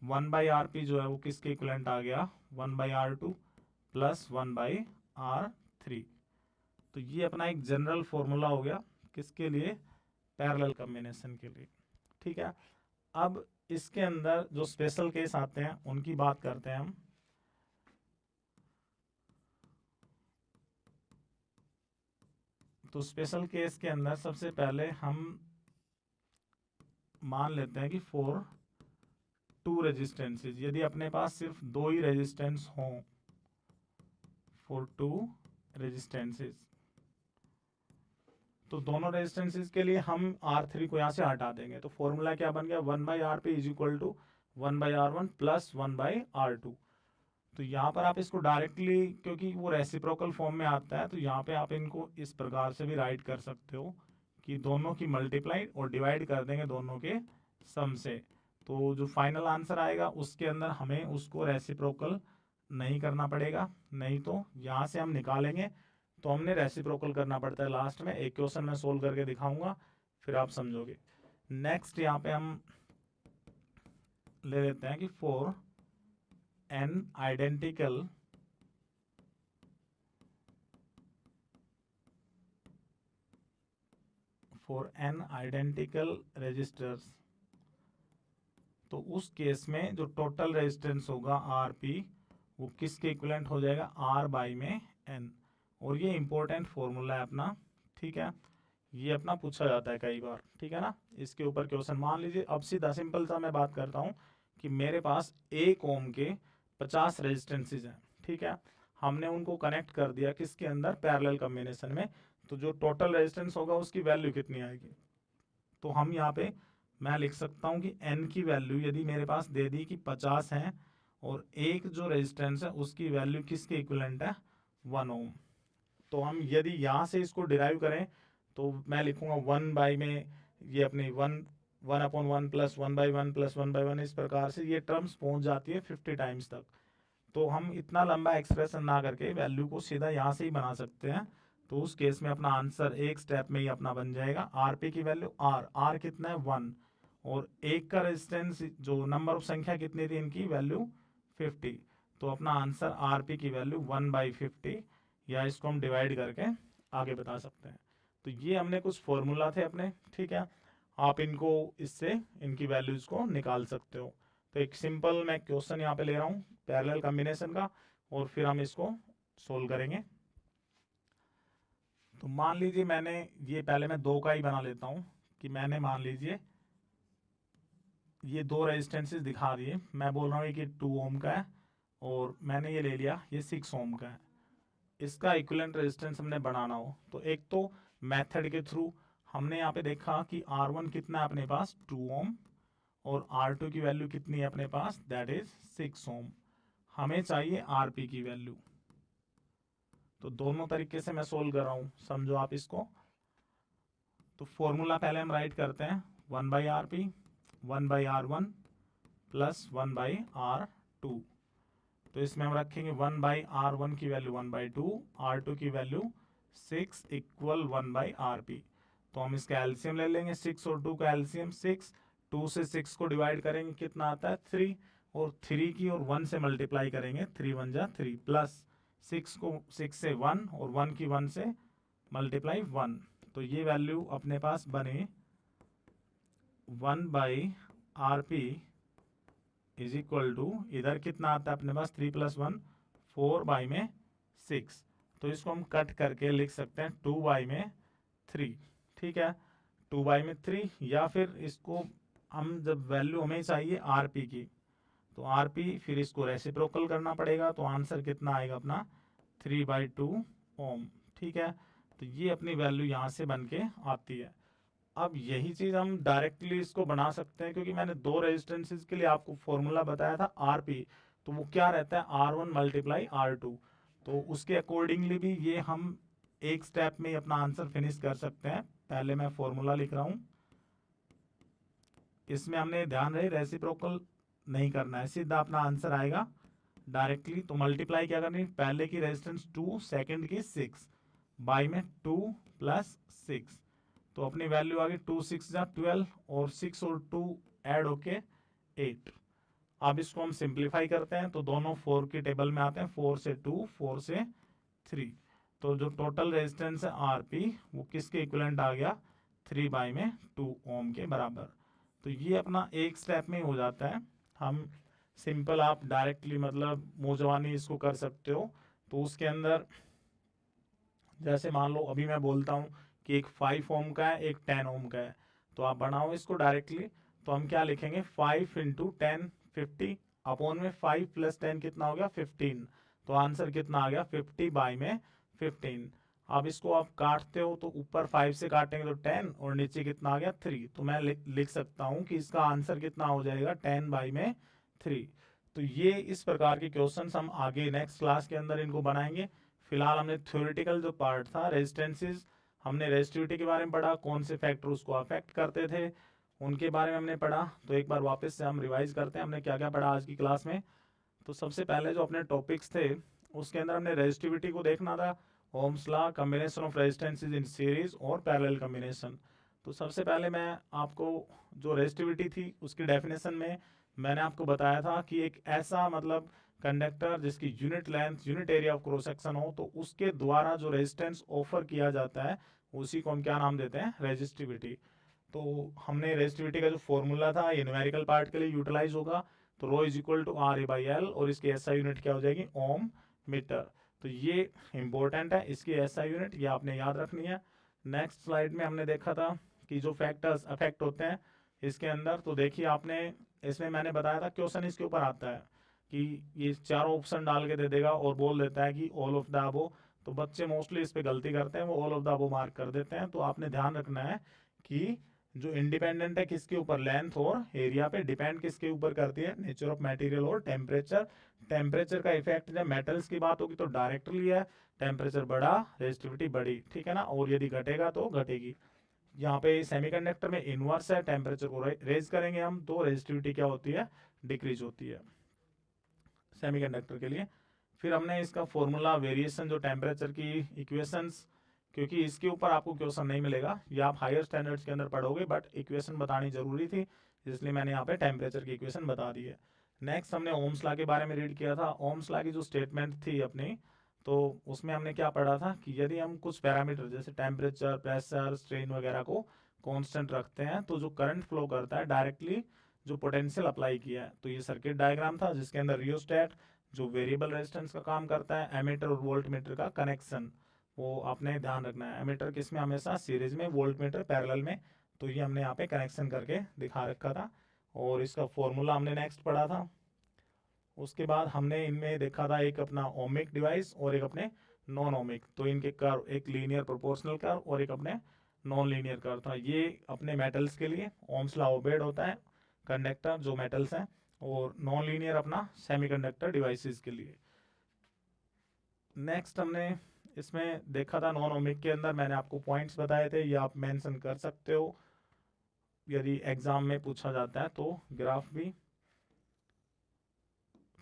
1 बाई RP जो है वो किसके इक्विवेलेंट आ गया, 1 by R2 plus 1 by R3। तो ये अपना एक जनरल फॉर्मूला हो गया किसके लिए, पैरेलल कॉम्बिनेशन के लिए। ठीक है, अब इसके अंदर जो स्पेशल केस आते हैं उनकी बात करते हैं हम। तो स्पेशल केस के अंदर सबसे पहले हम मान लेते हैं कि फॉर टू रेजिस्टेंसेस, यदि अपने पास सिर्फ दो ही रेजिस्टेंस हों, फॉर टू रेजिस्टेंसेस, तो दोनों रेजिस्टेंसेस के लिए हम R3 को यहाँ से हटा देंगे। तो फॉर्मूला क्या बन गया, 1/RP is equal to 1/R1 plus 1/R2। तो यहाँ पर आप इसको डायरेक्टली, क्योंकि वो रेसिप्रोकल फॉर्म में आता है, तो यहाँ पे आप इनको इस प्रकार से भी राइट कर सकते हो कि दोनों की मल्टीप्लाई और डिवाइड कर देंगे दोनों के सम से। तो जो फाइनल आंसर आएगा उसके अंदर हमें उसको रेसिप्रोकल नहीं करना पड़ेगा, नहीं तो यहाँ से हम निकालेंगे तो हमने रेसिप्रोकल करना पड़ता है लास्ट में। एक क्वेश्चन मैं सोल्व करके दिखाऊंगा, फिर आप समझोगे। नेक्स्ट यहाँ पे हम ले लेते हैं कि फॉर एन आइडेंटिकल रेजिस्टर्स, तो उस केस में जो टोटल रेजिस्टेंस होगा आरपी वो किसके इक्विवेलेंट हो जाएगा, आर बाई में एन। और ये इंपॉर्टेंट फॉर्मूला है अपना, ठीक है, ये अपना पूछा जाता है कई बार, ठीक है ना। इसके ऊपर क्वेश्चन मान लीजिए, अब सीधा सिंपल सा मैं बात करता हूँ कि मेरे पास 1 ओम के 50 रेजिस्टेंसेज हैं, ठीक है, हमने उनको कनेक्ट कर दिया किसके अंदर, पैरेलल कॉम्बिनेशन में। तो जो टोटल रेजिस्टेंस होगा उसकी वैल्यू कितनी आएगी, तो हम यहाँ पे मैं लिख सकता हूँ कि n की वैल्यू यदि मेरे पास दे दी कि 50 है और एक जो रेजिस्टेंस है उसकी वैल्यू किसके इक्विवेलेंट है, 1 ओम। तो हम यदि यहाँ से इसको डिराइव करें तो मैं लिखूंगा 1 बाई में ये अपनी 1/1 प्लस 1/1 प्लस 1/1, इस प्रकार से ये टर्म्स पहुंच जाती है 50 टाइम्स तक। तो हम इतना लंबा एक्सप्रेशन ना करके वैल्यू को सीधा यहाँ से ही बना सकते हैं। तो उस केस में अपना आंसर एक स्टेप में ही अपना बन जाएगा। आरपी की वैल्यू आर कितना है 1, और एक का रेजिस्टेंस जो नंबर ऑफ संख्या कितनी थी इनकी वैल्यू 50। तो अपना आंसर आरपी की वैल्यू 1/50, या इसको हम डिवाइड करके आगे बता सकते हैं। तो ये हमने कुछ फॉर्मूला थे अपने, ठीक है, आप इनको इससे इनकी वैल्यूज को निकाल सकते हो। तो एक सिंपल मैं क्वेश्चन यहाँ पे ले रहा हूँ पैरेलल कॉम्बिनेशन का, और फिर हम इसको सोल्व करेंगे। तो मान लीजिए मैंने ये, पहले मैं 2 का ही बना लेता हूँ कि मैंने मान लीजिए ये 2 रेजिस्टेंसेस दिखा दिए, मैं बोल रहा हूँ कि 2 ओम का है और मैंने ये ले लिया ये 6 ओम का है। इसका इक्विवेलेंट रेजिस्टेंस हमने बनाना हो तो एक तो मेथड के थ्रू हमने यहाँ पे देखा कि R1 कितना है अपने पास 2 ओम, और R2 की वैल्यू कितनी है अपने पास, दैट इज 6 ओम। हमें चाहिए RP की वैल्यू। तो दोनों तरीके से मैं सोल्व कर रहा हूँ, समझो आप इसको। तो फॉर्मूला पहले हम राइट करते हैं 1/RP 1/R1 प्लस 1/R2। तो इसमें हम रखेंगे 1/R1 की वैल्यू 1/2, R2 की वैल्यू 6 इक्वल 1/RP। तो हम इसका एलसीएम ले लेंगे, 6 और 2 का एलसीएम 6, 2 से 6 को डिवाइड करेंगे कितना आता है 3, और 3 की और 1 से मल्टीप्लाई करेंगे 3 1 जा 3, प्लस 6 को 6 से 1 और 1 की 1 से मल्टीप्लाई 1। तो ये वैल्यू अपने पास बने 1/RP इज इक्वल टू, इधर कितना आता है अपने पास 3 + 1 4 बाई में 6। तो इसको हम कट करके लिख सकते हैं 2 बाई में 3, ठीक है, 2 बाई में 3। या फिर इसको हम जब वैल्यू हमें चाहिए आरपी की, तो आरपी फिर इसको रेसिप्रोकल करना पड़ेगा, तो आंसर कितना आएगा अपना 3/2 ओम, ठीक है। तो ये अपनी वैल्यू यहाँ से बन के आती है। अब यही चीज हम डायरेक्टली इसको बना सकते हैं, क्योंकि मैंने 2 रेजिस्टेंसेस के लिए आपको फॉर्मूला बताया था आरपी, तो वो क्या रहता है R1 × R2। तो उसके अकॉर्डिंगली भी ये हम एक स्टेप में ही अपना आंसर फिनिश कर सकते हैं। पहले मैं फॉर्मूला लिख रहा हूं, इसमें हमने ध्यान रहे रेसिप्रोकल नहीं करना है, सीधा अपना आंसर आएगा डायरेक्टली। तो मल्टीप्लाई क्या करनी, पहले की रेजिस्टेंस 2, सेकंड की 6, बाई में 2 + 6, तो अपनी वैल्यू आ गई 2 6 जा 12, और 6 और 2 ऐड होके 8। अब इसको हम सिंप्लीफाई करते हैं तो दोनों 4 की टेबल में आते हैं, 4 से 2 4 से 3। तो जो टोटल रेजिस्टेंस है आरपी वो किसके इक्विवेलेंट आ गया, 3/2 ओम के बराबर। तो ये अपना एक स्टेप में हो जाता है। हम सिंपल, आप डायरेक्टली मतलब मुंह जबानी इसको कर सकते हो। तो उसके अंदर जैसे मान लो अभी मैं बोलता हूँ कि एक 5 ओम का है, एक 10 ओम का है, तो आप बनाओ इसको डायरेक्टली। तो हम क्या लिखेंगे, 5 इंटू 10 50 अपॉन में 5 प्लस 10 कितना हो गया 15। तो आंसर कितना आ गया 50 बाई में 15। अब इसको आप काटते हो तो ऊपर 5 से काटेंगे तो 10 और नीचे कितना आ गया 3। तो मैं लिख सकता हूँ कि इसका आंसर कितना हो जाएगा 10 बाई में 3। तो ये इस प्रकार के क्वेश्चंस हम आगे नेक्स्ट क्लास के अंदर इनको बनाएंगे। फिलहाल हमने थ्योरेटिकल जो पार्ट था रेजिस्टेंसेस, हमने रेजिस्टिविटी के बारे में पढ़ा, कौन से फैक्टर उसको अफेक्ट करते थे उनके बारे में हमने पढ़ा। तो एक बार वापस से हम रिवाइज करते हैं हमने क्या क्या पढ़ा आज की क्लास में। तो सबसे पहले जो अपने टॉपिक्स थे उसके अंदर हमने रेजिस्टिविटी को देखना था, Ohm's law, combination of resistances in series और पैरेलल कॉम्बिनेशन। तो सबसे पहले मैं आपको जो रेजिस्टिविटी थी उसकी डेफिनेशन में मैंने आपको बताया था कि एक ऐसा मतलब कंडक्टर जिसकी unit length unit area of cross section हो, तो उसके द्वारा जो रेजिस्टेंस ऑफर किया जाता है उसी को हम क्या नाम देते हैं, रेजिस्टिविटी। तो हमने रेजिस्टिविटी का जो फॉर्मूला था ये न्यूमेरिकल पार्ट के लिए यूटिलाइज होगा। तो rho is equal to R A by L और इसकी एसआई यूनिट क्या हो जाएगी, ओम मीटर। तो ये इंपॉर्टेंट है, इसकी एसआई यूनिट ये आपने याद रखनी है। नेक्स्ट स्लाइड में हमने देखा था कि जो फैक्टर्स अफेक्ट होते हैं इसके अंदर, तो देखिए आपने इसमें मैंने बताया था क्वेश्चन इसके ऊपर आता है कि ये चारों ऑप्शन डाल के दे देगा और बोल देता है कि ऑल ऑफ द अबो। तो बच्चे मोस्टली इस पे गलती करते हैं, वो all of the above mark कर देते हैं। तो आपने ध्यान रखना है कि जो इंडिपेंडेंट है किसके ऊपर, लेंथ और एरिया पे, डिपेंड किसके ऊपर करती है, नेचर ऑफ मटेरियल और टेम्परेचर। टेम्परेचर का इफेक्ट जब मेटल्स की बात होगी तो डायरेक्टली है, टेम्परेचर बढ़ा रेजिस्टिविटी बढ़ी, ठीक है ना, और यदि घटेगा तो घटेगी। यहाँ पे सेमीकंडक्टर में इनवर्स है, टेम्परेचर को रेज करेंगे हम तो रेजिस्टिविटी क्या होती है, डिक्रीज होती है सेमीकंडक्टर के लिए। फिर हमने इसका फॉर्मूला, वेरिएशन, जो टेम्परेचर की इक्वेशंस, क्योंकि इसके ऊपर आपको क्वेश्चन नहीं मिलेगा, ये आप हायर स्टैंडर्ड्स के अंदर पढ़ोगे, बट इक्वेशन बतानी जरूरी थी इसलिए मैंने यहाँ पे टेम्परेचर की इक्वेशन बता दी है। नेक्स्ट हमने ओम्स लॉ के बारे में रीड किया था। ओम्स लॉ की जो स्टेटमेंट थी अपनी, तो उसमें हमने क्या पढ़ा था कि यदि हम कुछ पैरामीटर जैसे टेम्परेचर, प्रेशर, स्ट्रेन वगैरह को कांस्टेंट रखते हैं तो जो करंट फ्लो करता है डायरेक्टली जो पोटेंशियल अप्लाई किया है। तो ये सर्किट डायग्राम था जिसके अंदर रियोस्टेट जो वेरिएबल रेजिस्टेंस का काम करता है, एमीटर और वोल्ट मीटर का कनेक्शन, वो आपने ध्यान रखना है। एमीटर किस में, हमेशा सीरीज में, वोल्ट मीटर पैरेलल में। तो ये हमने यहाँ पे कनेक्शन करके दिखा रखा था और इसका फॉर्मूला हमने नेक्स्ट पढ़ा था। उसके बाद हमने इनमें देखा था एक अपना ओमिक डिवाइस और एक अपने नॉन ओमिक। तो इनके कर्व, एक लीनियर प्रोपोर्शनल कर्व और एक अपने नॉन लीनियर कर्व था। ये अपने मेटल्स के लिए ओम्स लॉ ओबेड होता है, कंडक्टर जो मेटल्स हैं, और नॉन लीनियर अपना सेमीकंडक्टर डिवाइसेस के लिए। नेक्स्ट हमने इसमें देखा था नॉन ओमिक के अंदर मैंने आपको पॉइंट्स बताए थे, ये आप मेंशन कर सकते हो यदि एग्जाम में पूछा जाता है तो, ग्राफ भी।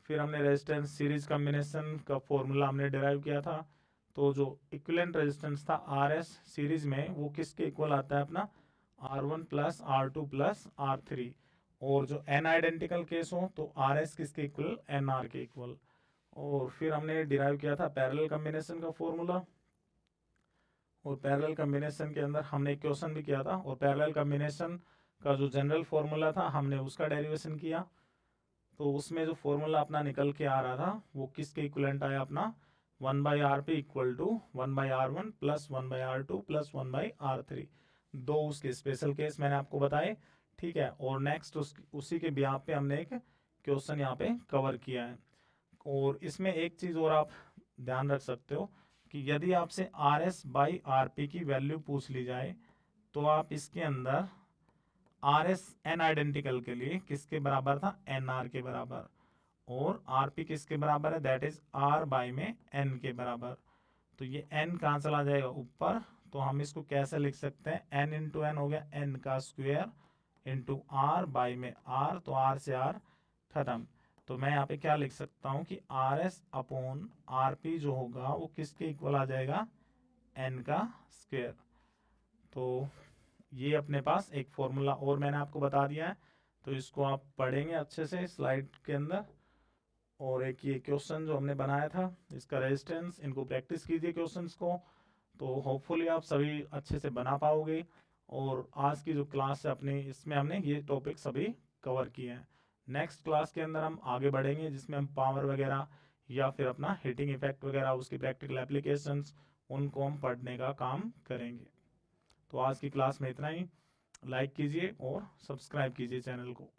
फिर हमने रेजिस्टेंस सीरीज कॉम्बिनेशन का फॉर्मूला हमने डिराइव किया था। तो जो इक्विवेलेंट रेजिस्टेंस था आर एस सीरीज में, वो किसके इक्वल आता है, अपना R1 plus R2 plus R3। और जो एन आइडेंटिकल केस हो तो आर एस किसके इक्वल, एन आर के इक्वल। और फिर हमने डिराइव किया था पैरेलल कॉम्बिनेशन का फॉर्मूला, और पैरेलल कॉम्बिनेशन के अंदर हमने एक क्वेश्चन भी किया था, और पैरेलल कॉम्बिनेशन का जो जनरल फॉर्मूला था हमने उसका डेरिवेशन किया। तो उसमें जो फॉर्मूला अपना निकल के आ रहा था वो किसके इक्वलेंट आया, अपना 1/r p equal to 1/r1 plus 1/r2 plus 1/r3। दो उसके स्पेशल केस मैंने आपको बताए, ठीक है। और नेक्स्ट उसी के बिहाफ पे हमने एक क्वेश्चन यहाँ पे कवर किया है। और इसमें एक चीज़ और आप ध्यान रख सकते हो कि यदि आपसे R S by R P की वैल्यू पूछ ली जाए तो आप इसके अंदर आर एस एन आइडेंटिकल के लिए किसके बराबर था, एन आर के बराबर, और आर पी किसके बराबर है, दैट इज आर बाई में एन के बराबर। तो ये एन कहाँ चला जाएगा, ऊपर। तो हम इसको कैसे लिख सकते हैं, एन इंटू एन हो गया एन का स्क्वेयर इंटू आर बाई में आर, तो आर से आर खत्म। तो मैं यहाँ पे क्या लिख सकता हूँ कि R S upon R P जो होगा वो किसके इक्वल आ जाएगा, एन का स्क्वेयर। तो ये अपने पास एक फॉर्मूला और मैंने आपको बता दिया है, तो इसको आप पढ़ेंगे अच्छे से स्लाइड के अंदर। और एक ये क्वेश्चन जो हमने बनाया था इसका रेजिस्टेंस, इनको प्रैक्टिस कीजिए क्वेश्चंस को, तो होपफुली आप सभी अच्छे से बना पाओगे। और आज की जो क्लास है अपनी, इसमें हमने ये टॉपिक सभी कवर किए हैं। नेक्स्ट क्लास के अंदर हम आगे बढ़ेंगे जिसमें हम पावर वगैरह या फिर अपना हीटिंग इफेक्ट वगैरह उसकी प्रैक्टिकल एप्लीकेशंस उनको हम पढ़ने का काम करेंगे। तो आज की क्लास में इतना ही। लाइक कीजिए और सब्सक्राइब कीजिए चैनल को।